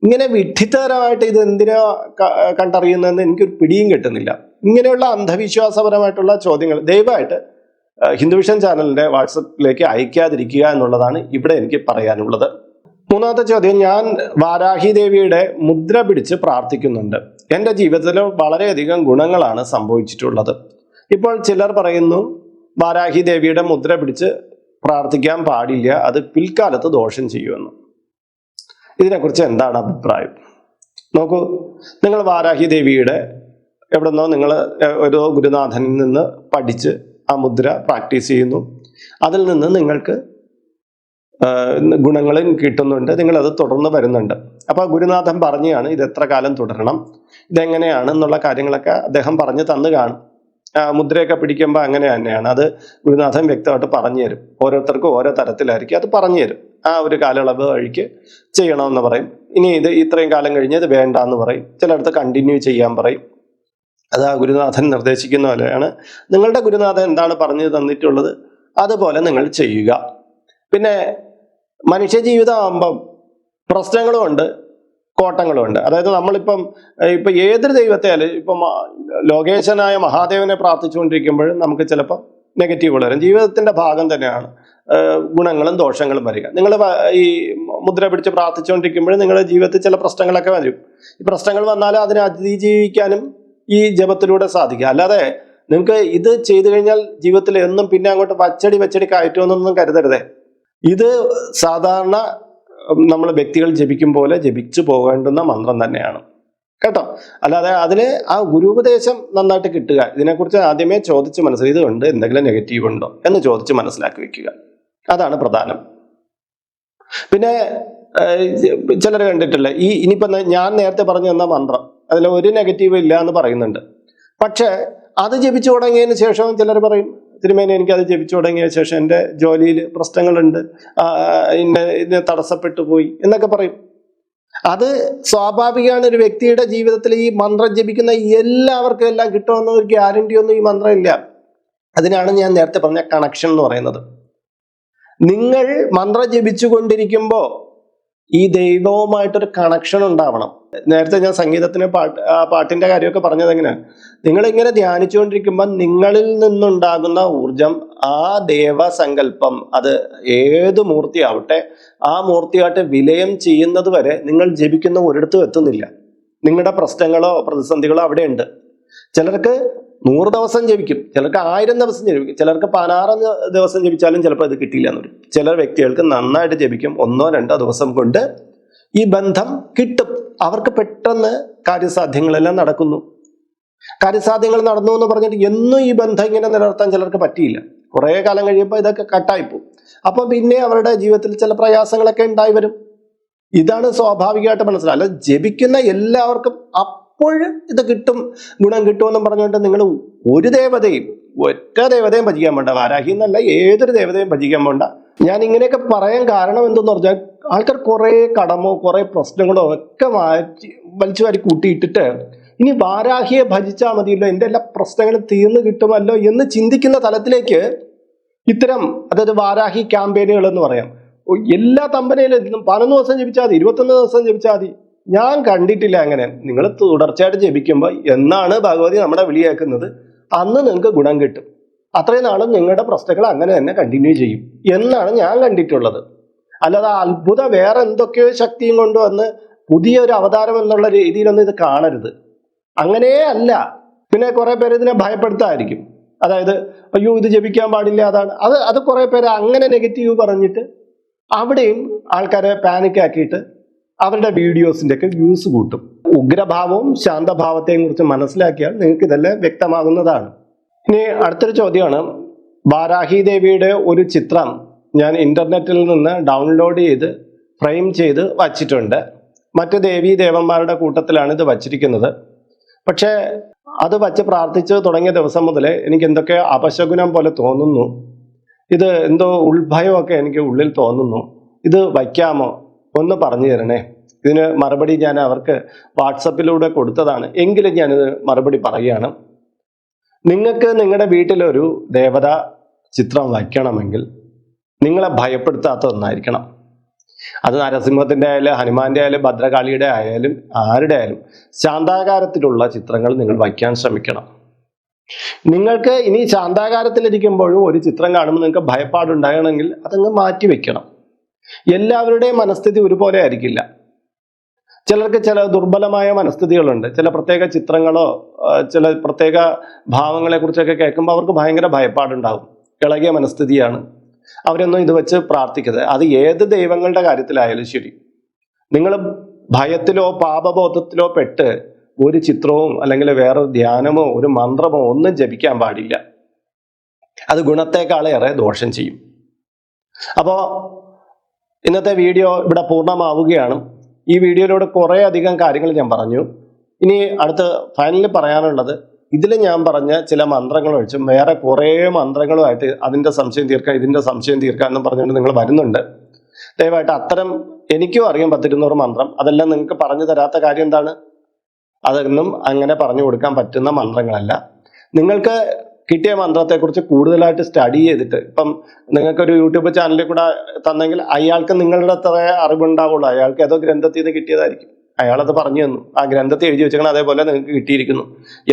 ഇങ്ങനെ വിഡ്ഢിത്തരമായിട്ട് ഇത് എന്തിനാ കണ്ടറിയുന്നതെന്ന് എനിക്കൊരു പിടിയും കിട്ടുന്നില്ല. ഇങ്ങനെയുള്ള അന്ധവിശ്വാസപരമായിട്ടുള്ള ചോദ്യങ്ങൾ ദയവായിട്ട് ഹിന്ദുവിഷൻ ചാനലിന്റെ വാട്സപ്പിലേക്ക് അയക്കാതിരിക്കുക എന്നുള്ളതാണ് ഇവിടെ എനിക്ക് പറയാനുള്ളത്. മൂന്നാമത്തെ ചോദ്യം, ഞാൻ വാരാഹി ദേവിയുടെ മുദ്ര പിടിച്ച് പ്രാർത്ഥിക്കുന്നുണ്ട്. എൻ്റെ ജീവിതത്തിൽ വളരെയധികം ഗുണങ്ങളാണ് സംഭവിച്ചിട്ടുള്ളത്. ഇപ്പോൾ ചിലർ പറയുന്നു വാരാഹി ദേവിയുടെ മുദ്ര പിടിച്ച് പ്രാർത്ഥിക്കാൻ പാടില്ല, അത് പിൽക്കാലത്ത് ദോഷം ചെയ്യുമെന്ന്. ഇതിനെക്കുറിച്ച് എന്താണ് അഭിപ്രായം? നോക്കൂ, നിങ്ങൾ വാരാഹി ദേവിയുടെ എവിടെന്നോ നിങ്ങൾ ഓരോ ഗുരുനാഥനിൽ നിന്ന് പഠിച്ച് ആ മുദ്ര പ്രാക്ടീസ് ചെയ്യുന്നു, അതിൽ നിന്ന് നിങ്ങൾക്ക് ഗുണങ്ങളും കിട്ടുന്നുണ്ട്, നിങ്ങളത് തുടർന്ന് വരുന്നുണ്ട്. അപ്പോൾ ഗുരുനാഥൻ പറഞ്ഞാണ് ഇത് എത്ര കാലം തുടരണം, ഇതെങ്ങനെയാണ് എന്നുള്ള കാര്യങ്ങളൊക്കെ അദ്ദേഹം പറഞ്ഞു തന്നു കാണും. മുദ്രയൊക്കെ പിടിക്കുമ്പോൾ അങ്ങനെ തന്നെയാണ്, അത് ഗുരുനാഥൻ വ്യക്തമായിട്ട് പറഞ്ഞു തരും. ഓരോരുത്തർക്കും ഓരോ തരത്തിലായിരിക്കും അത് പറഞ്ഞു തരും. ആ ഒരു കാലയളവ് വഴിക്ക് ചെയ്യണമെന്ന് പറയും. ഇനി ഇത് ഇത്രയും കാലം കഴിഞ്ഞ് ഇത് വേണ്ട എന്ന് പറയും. ചിലയിടത്ത് കണ്ടിന്യൂ ചെയ്യാൻ പറയും. അത് ആ ഗുരുനാഥൻ നിർദ്ദേശിക്കുന്ന പോലെയാണ്. നിങ്ങളുടെ ഗുരുനാഥൻ എന്താണ് പറഞ്ഞു തന്നിട്ടുള്ളത് അതുപോലെ നിങ്ങൾ ചെയ്യുക. പിന്നെ മനുഷ്യജീവിതം ആകുമ്പം പ്രശ്നങ്ങളും ഉണ്ട്, കോട്ടങ്ങളും ഉണ്ട്. അതായത് നമ്മളിപ്പം ഏതൊരു ദൈവത്തെ ആയാലും ഇപ്പം ലോകേശനായ മഹാദേവനെ പ്രാർത്ഥിച്ചുകൊണ്ടിരിക്കുമ്പോഴും നമുക്ക് ചിലപ്പോൾ നെഗറ്റീവുകൾ വരും. ജീവിതത്തിന്റെ ഭാഗം തന്നെയാണ് ഗുണങ്ങളും ദോഷങ്ങളും വരിക. നിങ്ങൾ ഈ മുദ്ര പിടിച്ച് പ്രാർത്ഥിച്ചുകൊണ്ടിരിക്കുമ്പോഴും നിങ്ങളുടെ ജീവിതത്തിൽ ചില പ്രശ്നങ്ങളൊക്കെ വരും. ഈ പ്രശ്നങ്ങൾ വന്നാൽ അതിനെ അതിജീവിക്കാനും ഈ ജപത്തിലൂടെ സാധിക്കുക. അല്ലാതെ നിങ്ങൾക്ക് ഇത് ചെയ്തു കഴിഞ്ഞാൽ ജീവിതത്തിൽ എന്നും പിന്നെ അങ്ങോട്ട് വച്ചടി കയറ്റുമെന്നൊന്നും കരുതരുതേ. ഇത് സാധാരണ നമ്മൾ വ്യക്തികൾ ജപിക്കും പോലെ ജപിച്ചു പോകേണ്ടുന്ന മന്ത്രം തന്നെയാണ് കേട്ടോ. അല്ലാതെ അതിന് ആ ഗുരുപദേശം നന്നായിട്ട് കിട്ടുക. ഇതിനെക്കുറിച്ച് ആദ്യമേ ചോദിച്ച് മനസ്സിലാക്കി, ഇതുകൊണ്ട് എന്തെങ്കിലും നെഗറ്റീവ് ഉണ്ടോ എന്ന് ചോദിച്ച് മനസ്സിലാക്കി വെക്കുക. അതാണ് പ്രധാനം. പിന്നെ ചിലർ കണ്ടിട്ടില്ല, ഇനിയിപ്പം ഞാൻ നേരത്തെ പറഞ്ഞു തന്ന മന്ത്രം അതിൽ ഒരു നെഗറ്റീവ് ഇല്ല എന്ന് പറയുന്നുണ്ട്. പക്ഷെ അത് ജപിച്ചു തുടങ്ങിയതിന് ശേഷം ചിലർ പറയും, തിരുമേനി എനിക്കത് ജപിച്ചു തുടങ്ങിയ ശേഷം എൻ്റെ ജോലിയിൽ പ്രശ്നങ്ങളുണ്ട്, ഇതിനെ തടസ്സപ്പെട്ടു പോയി എന്നൊക്കെ പറയും. അത് സ്വാഭാവികമാണ്. ഒരു വ്യക്തിയുടെ ജീവിതത്തിൽ ഈ മന്ത്രം ജപിക്കുന്ന എല്ലാവർക്കും എല്ലാം കിട്ടുമെന്ന ഒരു ഗ്യാരണ്ടി ഒന്നും ഈ മന്ത്രം ഇല്ല. അതിനാണ് ഞാൻ നേരത്തെ പറഞ്ഞ കണക്ഷൻ എന്ന് പറയുന്നത്. നിങ്ങൾ മന്ത്രം ജപിച്ചു കൊണ്ടിരിക്കുമ്പോൾ ഈ ദൈവവുമായിട്ടൊരു കണക്ഷൻ ഉണ്ടാവണം. നേരത്തെ ഞാൻ സംഗീതത്തിന് പാട്ടിന്റെ കാര്യമൊക്കെ പറഞ്ഞത് എങ്ങനെയാണ്, നിങ്ങളിങ്ങനെ ധ്യാനിച്ചുകൊണ്ടിരിക്കുമ്പോൾ നിങ്ങളിൽ നിന്നുണ്ടാകുന്ന ഊർജം ആ ദേവസങ്കല്പം, അത് ഏത് മൂർത്തിയാവട്ടെ, ആ മൂർത്തിയായിട്ട് വിലയം ചെയ്യുന്നത് വരെ നിങ്ങൾ ജപിക്കുന്ന ഒരിടത്തും എത്തുന്നില്ല. നിങ്ങളുടെ പ്രശ്നങ്ങളോ പ്രതിസന്ധികളോ അവിടെ ഉണ്ട്. ചിലർക്ക് 100 ദിവസം ജപിക്കും, ചിലർക്ക് 1000 ദിവസം ജപിക്കും, ചിലർക്ക് 16 ദിവസം ജപിച്ചാലും ചിലപ്പോൾ ഇത് കിട്ടിയില്ല എന്ന് വരും. ചില വ്യക്തികൾക്ക് നന്നായിട്ട് ജപിക്കും, 1-2 ദിവസം കൊണ്ട് ഈ ബന്ധം കിട്ടും. അവർക്ക് പെട്ടെന്ന് കാര്യസാധ്യങ്ങളെല്ലാം നടക്കുന്നു. കാര്യസാധ്യങ്ങൾ നടന്നു എന്ന് പറഞ്ഞിട്ട് എന്നും ഈ ബന്ധം ഇങ്ങനെ നിലനിർത്താൻ ചിലർക്ക് പറ്റിയില്ല. കുറെ കാലം കഴിയുമ്പോൾ ഇതൊക്കെ കട്ടായിപ്പോവും. അപ്പൊ പിന്നെ അവരുടെ ജീവിതത്തിൽ ചില പ്രയാസങ്ങളൊക്കെ ഉണ്ടായി വരും. ഇതാണ് സ്വാഭാവികമായിട്ട് മനസ്സിലാക്കുക. അല്ല, ജപിക്കുന്ന എല്ലാവർക്കും അപ്പോഴും ഇത് കിട്ടും, ഗുണം കിട്ടുമെന്നും പറഞ്ഞുകൊണ്ട് നിങ്ങൾ ഒരു ദേവതയും, ഒറ്റ ദേവതയും ഭജിക്കാൻ വേണ്ട. വാരാഹി എന്നല്ല, ഏതൊരു ദേവതയും ഭജിക്കാൻ വേണ്ട. ഞാൻ ഇങ്ങനെയൊക്കെ പറയാൻ കാരണം എന്തെന്ന് പറഞ്ഞാൽ, ആൾക്കാർ കുറെ കടമോ കുറെ പ്രശ്നങ്ങളോ ഒക്കെ വലിച്ചു വാരി കൂട്ടിയിട്ടിട്ട് ഇനി വാരാഹിയെ ഭജിച്ചാൽ മതിയല്ലോ, എൻ്റെ എല്ലാ പ്രശ്നങ്ങളും തീർന്നു കിട്ടുമല്ലോ എന്ന് ചിന്തിക്കുന്ന തലത്തിലേക്ക് ഇത്തരം, അതായത് വാരാഹി ക്യാമ്പയിനുകൾ എന്ന് പറയാം, എല്ലാ തമ്പനയിലും 11 ദിവസം ജപിച്ചാൽ മതി, 21 ദിവസം ജപിച്ചാൽ മതി. ഞാൻ കണ്ടിട്ടില്ല അങ്ങനെ. നിങ്ങൾ തുടർച്ചയായിട്ട് ജപിക്കുമ്പോൾ എന്നാണ് ഭഗവതി നമ്മുടെ വിളി കേൾക്കുന്നത് അന്ന് നിങ്ങൾക്ക് ഗുണം കിട്ടും. അത്രയും നാളും നിങ്ങളുടെ പ്രശ്നങ്ങൾ അങ്ങനെ തന്നെ കണ്ടിന്യൂ ചെയ്യും എന്നാണ് ഞാൻ കണ്ടിട്ടുള്ളത്. അല്ലാതെ അത്ഭുത വേറെ എന്തൊക്കെയോ ശക്തിയും കൊണ്ടുവന്ന് പുതിയൊരു അവതാരം എന്നുള്ള രീതിയിലൊന്നും ഇത് കാണരുത്. അങ്ങനേ അല്ല. പിന്നെ കുറെ പേര് ഇതിനെ ഭയപ്പെടുത്തായിരിക്കും. അതായത് അയ്യോ ഇത് ജപിക്കാൻ പാടില്ല, അതാണ് അത് കുറെ പേര് അങ്ങനെ നെഗറ്റീവ് പറഞ്ഞിട്ട് അവിടെയും ആൾക്കാരെ പാനിക് ആക്കിയിട്ട് അവരുടെ വീഡിയോസിന്റെ ഒക്കെ വ്യൂസ് കൂട്ടും. ഉഗ്രഭാവവും ശാന്തഭാവത്തെയും കുറിച്ച് മനസ്സിലാക്കിയാൽ നിങ്ങൾക്ക് ഇതെല്ലാം വ്യക്തമാകുന്നതാണ്. ഇനി അടുത്തൊരു ചോദ്യമാണ്, വാരാഹി ദേവിയുടെ ഒരു ചിത്രം ഞാൻ ഇന്റർനെറ്റിൽ നിന്ന് ഡൗൺലോഡ് ചെയ്ത് ഫ്രെയിം ചെയ്ത് വച്ചിട്ടുണ്ട്. മറ്റ് ദേവീ ദേവന്മാരുടെ കൂട്ടത്തിലാണ് ഇത് വച്ചിരിക്കുന്നത്. പക്ഷേ അത് വച്ച് പ്രാർത്ഥിച്ച് തുടങ്ങിയ ദിവസം മുതലേ എനിക്ക് എന്തൊക്കെ അപശകുനം പോലെ തോന്നുന്നു. ഇത് എന്തോ ഉൾഭയമൊക്കെ എനിക്ക് ഉള്ളിൽ തോന്നുന്നു. ഇത് വയ്ക്കാമോ, ഒന്ന് പറഞ്ഞു തരണേ. ഇതിന് മറുപടി ഞാൻ അവർക്ക് വാട്സപ്പിലൂടെ കൊടുത്തതാണ്, എങ്കിലും ഞാനിത് മറുപടി പറയുകയാണ്. നിങ്ങൾക്ക് നിങ്ങളുടെ വീട്ടിലൊരു ദേവതാ ചിത്രം വയ്ക്കണമെങ്കിൽ നിങ്ങളെ ഭയപ്പെടുത്താത്ത ഒന്നായിരിക്കണം. അത് നരസിംഹത്തിന്റെ ആയാലും ഹനുമാന്റെ ആയാലും ഭദ്രകാളിയുടെ ആയാലും ആരുടെ ആയാലും ശാന്താകാരത്തിലുള്ള ചിത്രങ്ങൾ നിങ്ങൾ വയ്ക്കാൻ ശ്രമിക്കണം. നിങ്ങൾക്ക് ഇനി ശാന്താകാരത്തിലിരിക്കുമ്പോഴും ഒരു ചിത്രം കാണുമ്പോൾ നിങ്ങൾക്ക് ഭയപ്പാടുണ്ടാകണമെങ്കിൽ അതങ്ങ് മാറ്റി വെക്കണം. എല്ലാവരുടെയും മനസ്ഥിതി ഒരുപോലെ ആയിരിക്കില്ല. ചിലർക്ക് ചില ദുർബലമായ മനസ്ഥിതികളുണ്ട്. ചില പ്രത്യേക ചിത്രങ്ങളോ ചില പ്രത്യേക ഭാവങ്ങളെ കുറിച്ചൊക്കെ കേൾക്കുമ്പോൾ അവർക്ക് ഭയങ്കര ഭയപ്പാടുണ്ടാകും. ഇളകിയ മനസ്ഥിതിയാണ്. അവരൊന്നും ഇത് വെച്ച് പ്രാർത്ഥിക്കരുത്. അത് ഏത് ദൈവങ്ങളുടെ കാര്യത്തിലായാലും ശരി, നിങ്ങൾ ഭയത്തിലോ പാപബോധത്തിലോ പെട്ട് ഒരു ചിത്രവും അല്ലെങ്കിൽ വേറെ ധ്യാനമോ ഒരു മന്ത്രമോ ഒന്നും ജപിക്കാൻ പാടില്ല. അത് ഗുണത്തെക്കാളേറെ ദോഷം ചെയ്യും. അപ്പോൾ ഇന്നത്തെ വീഡിയോ ഇവിടെ പൂർണ്ണമാവുകയാണ്. ഈ വീഡിയോയിലൂടെ കുറേ അധികം കാര്യങ്ങൾ ഞാൻ പറഞ്ഞു. ഇനി അടുത്ത് ഫൈനലിൽ പറയാനുള്ളത്, ഇതിൽ ഞാൻ പറഞ്ഞ ചില മന്ത്രങ്ങൾ ഒഴിച്ചും വേറെ കുറേ മന്ത്രങ്ങളുമായിട്ട് അതിൻ്റെ സംശയം തീർക്കാം, ഇതിൻ്റെ സംശയം തീർക്കാം എന്ന് പറഞ്ഞുകൊണ്ട് നിങ്ങൾ വരുന്നുണ്ട്. ദയവായിട്ട് അത്തരം, എനിക്കും അറിയാം 10-200 മന്ത്രം, അതെല്ലാം നിങ്ങൾക്ക് പറഞ്ഞു തരാത്ത കാര്യം എന്താണ്? അതൊന്നും അങ്ങനെ പറഞ്ഞു കൊടുക്കാൻ പറ്റുന്ന മന്ത്രങ്ങളല്ല. നിങ്ങൾക്ക് കിട്ടിയ മന്ത്രത്തെക്കുറിച്ച് കൂടുതലായിട്ട് സ്റ്റഡി ചെയ്തിട്ട്, ഇപ്പം നിങ്ങൾക്കൊരു യൂട്യൂബ് ചാനലിൽ കൂടെ തന്നെങ്കിൽ അയാൾക്ക് നിങ്ങളുടെ അത്ര അറിവുണ്ടാവുള്ളൂ. അയാൾക്ക് ഏതോ ഗ്രന്ഥത്തിൽ നിന്ന് കിട്ടിയതായിരിക്കും, അയാളത് പറഞ്ഞു തന്നു, ആ ഗ്രന്ഥത്തിൽ എഴുതി വെച്ചേക്കണം, അതേപോലെ നിങ്ങൾക്ക് കിട്ടിയിരിക്കുന്നു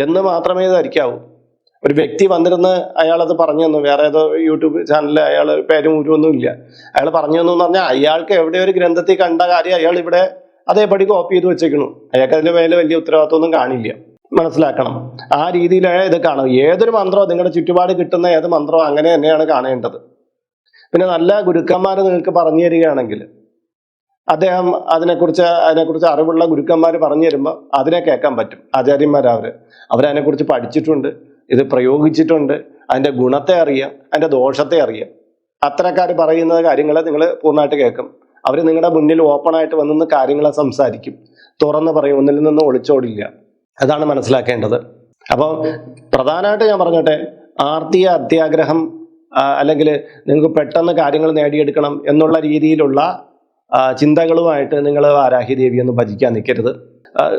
എന്ന് മാത്രമേ ഇതായിരിക്കാവൂ. ഒരു വ്യക്തി വന്നിരുന്ന് അയാളത് പറഞ്ഞു തന്നു, വേറെ ഏതോ യൂട്യൂബ് ചാനലിൽ അയാൾ പേരും ഊരുമൊന്നും ഇല്ല, അയാൾ പറഞ്ഞു തന്നു എന്ന് പറഞ്ഞാൽ അയാൾക്ക് എവിടെ ഒരു ഗ്രന്ഥത്തിൽ കണ്ട കാര്യം അയാൾ ഇവിടെ അതേപടി കോപ്പി ചെയ്ത് വെച്ചേക്കണു. അയാൾക്ക് അതിന് മേലെ വലിയ ഉത്തരവാദിത്വമൊന്നും കാണില്ല. മനസ്സിലാക്കണം. ആ രീതിയിലാണ് ഇത് കാണും. ഏതൊരു മന്ത്രമോ നിങ്ങളുടെ ചുറ്റുപാട് കിട്ടുന്ന ഏത് മന്ത്രമോ അങ്ങനെ തന്നെയാണ് കാണേണ്ടത്. പിന്നെ നല്ല ഗുരുക്കന്മാർ നിങ്ങൾക്ക് പറഞ്ഞു തരികയാണെങ്കിൽ അദ്ദേഹം അതിനെക്കുറിച്ച് അറിവുള്ള ഗുരുക്കന്മാർ പറഞ്ഞു തരുമ്പോൾ അതിനെ കേൾക്കാൻ പറ്റും. അവരതിനെക്കുറിച്ച് പഠിച്ചിട്ടുണ്ട്, ഇത് പ്രയോഗിച്ചിട്ടുണ്ട്, അതിൻ്റെ ഗുണത്തെ അറിയാം, അതിൻ്റെ ദോഷത്തെ അറിയാം. അത്തരക്കാർ പറയുന്ന കാര്യങ്ങളെ നിങ്ങൾ പൂർണ്ണമായിട്ട് കേൾക്കും. അവർ നിങ്ങളുടെ മുന്നിൽ ഓപ്പണായിട്ട് വന്ന് കാര്യങ്ങളെ സംസാരിക്കും, തുറന്ന് പറയും, ഒന്നിൽ നിന്നും ഒളിച്ചോടില്ല. അതാണ് മനസ്സിലാക്കേണ്ടത്. അപ്പോൾ പ്രധാനമായിട്ട് ഞാൻ പറഞ്ഞോട്ടെ, ആർത്തിയ അത്യാഗ്രഹം അല്ലെങ്കിൽ നിങ്ങൾക്ക് പെട്ടെന്ന് കാര്യങ്ങൾ നേടിയെടുക്കണം എന്നുള്ള രീതിയിലുള്ള ചിന്തകളുമായിട്ട് നിങ്ങൾ വാരാഹി ദേവിയൊന്നും ഭജിക്കാൻ നിൽക്കരുത്.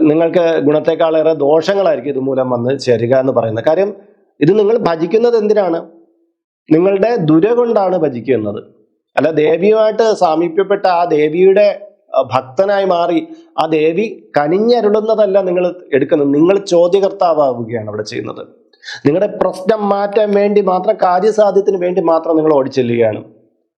നിങ്ങൾക്ക് ഗുണത്തെക്കാളേറെ ദോഷങ്ങളായിരിക്കും ഇതുമൂലം വന്ന് ചേരുക എന്ന് പറയുന്നത്. കാര്യം ഇത് നിങ്ങൾ ഭജിക്കുന്നത് എന്തിനാണ്? നിങ്ങളുടെ ദുര കൊണ്ടാണ് ഭജിക്കുന്നത്. അല്ല, ദേവിയുമായിട്ട് സാമീപ്യപ്പെട്ട ആ ദേവിയുടെ ഭക്തനായി മാറി ആ ദേവി കനിഞ്ഞരുളുന്നതല്ല നിങ്ങൾ എടുക്കുന്നത്. നിങ്ങൾ ചോദ്യകർത്താവുകയാണ് അവിടെ ചെയ്യുന്നത്. നിങ്ങളുടെ പ്രശ്നം മാറ്റാൻ വേണ്ടി മാത്രം, കാര്യസാധ്യത്തിന് വേണ്ടി മാത്രം നിങ്ങൾ ഓടിച്ചെല്ലുകയാണ്.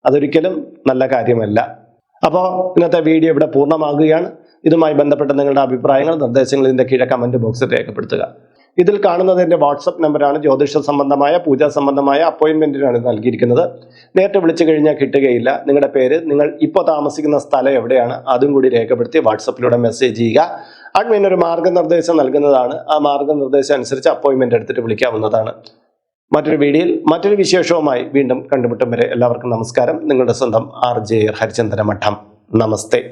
അതൊരിക്കലും നല്ല കാര്യമല്ല. അപ്പോൾ ഇന്നത്തെ വീഡിയോ ഇവിടെ പൂർണ്ണമാകുകയാണ്. ഇതുമായി ബന്ധപ്പെട്ട നിങ്ങളുടെ അഭിപ്രായങ്ങൾ, നിർദ്ദേശങ്ങൾ ഇതിന്റെ കീഴെ കമന്റ് ബോക്സിൽ രേഖപ്പെടുത്തുക. ഇതിൽ കാണുന്നത് എൻ്റെ വാട്സപ്പ് നമ്പറാണ്. ജ്യോതിഷ സംബന്ധമായ, പൂജാ സംബന്ധമായ അപ്പോയിന്റ്മെന്റിനാണ് നൽകിയിരിക്കുന്നത്. നേരിട്ട് വിളിച്ചു കഴിഞ്ഞാൽ കിട്ടുകയില്ല. നിങ്ങളുടെ പേര്, നിങ്ങൾ ഇപ്പോൾ താമസിക്കുന്ന സ്ഥലം എവിടെയാണ്, അതും കൂടി രേഖപ്പെടുത്തി വാട്സപ്പിലൂടെ മെസ്സേജ് ചെയ്യുക. അഡ്മിൻ ഒരു മാർഗ്ഗനിർദ്ദേശം നൽകുന്നതാണ്. ആ മാർഗ്ഗനിർദ്ദേശം അനുസരിച്ച് അപ്പോയിന്റ്മെന്റ് എടുത്തിട്ട് വിളിക്കാവുന്നതാണ്. മറ്റൊരു വീഡിയോയിൽ മറ്റൊരു വിശേഷവുമായി വീണ്ടും കണ്ടുമുട്ടും വരെ എല്ലാവർക്കും നമസ്കാരം. നിങ്ങളുടെ സ്വന്തം RJ ഹരിചന്ദ്ര മഠം. നമസ്തേ.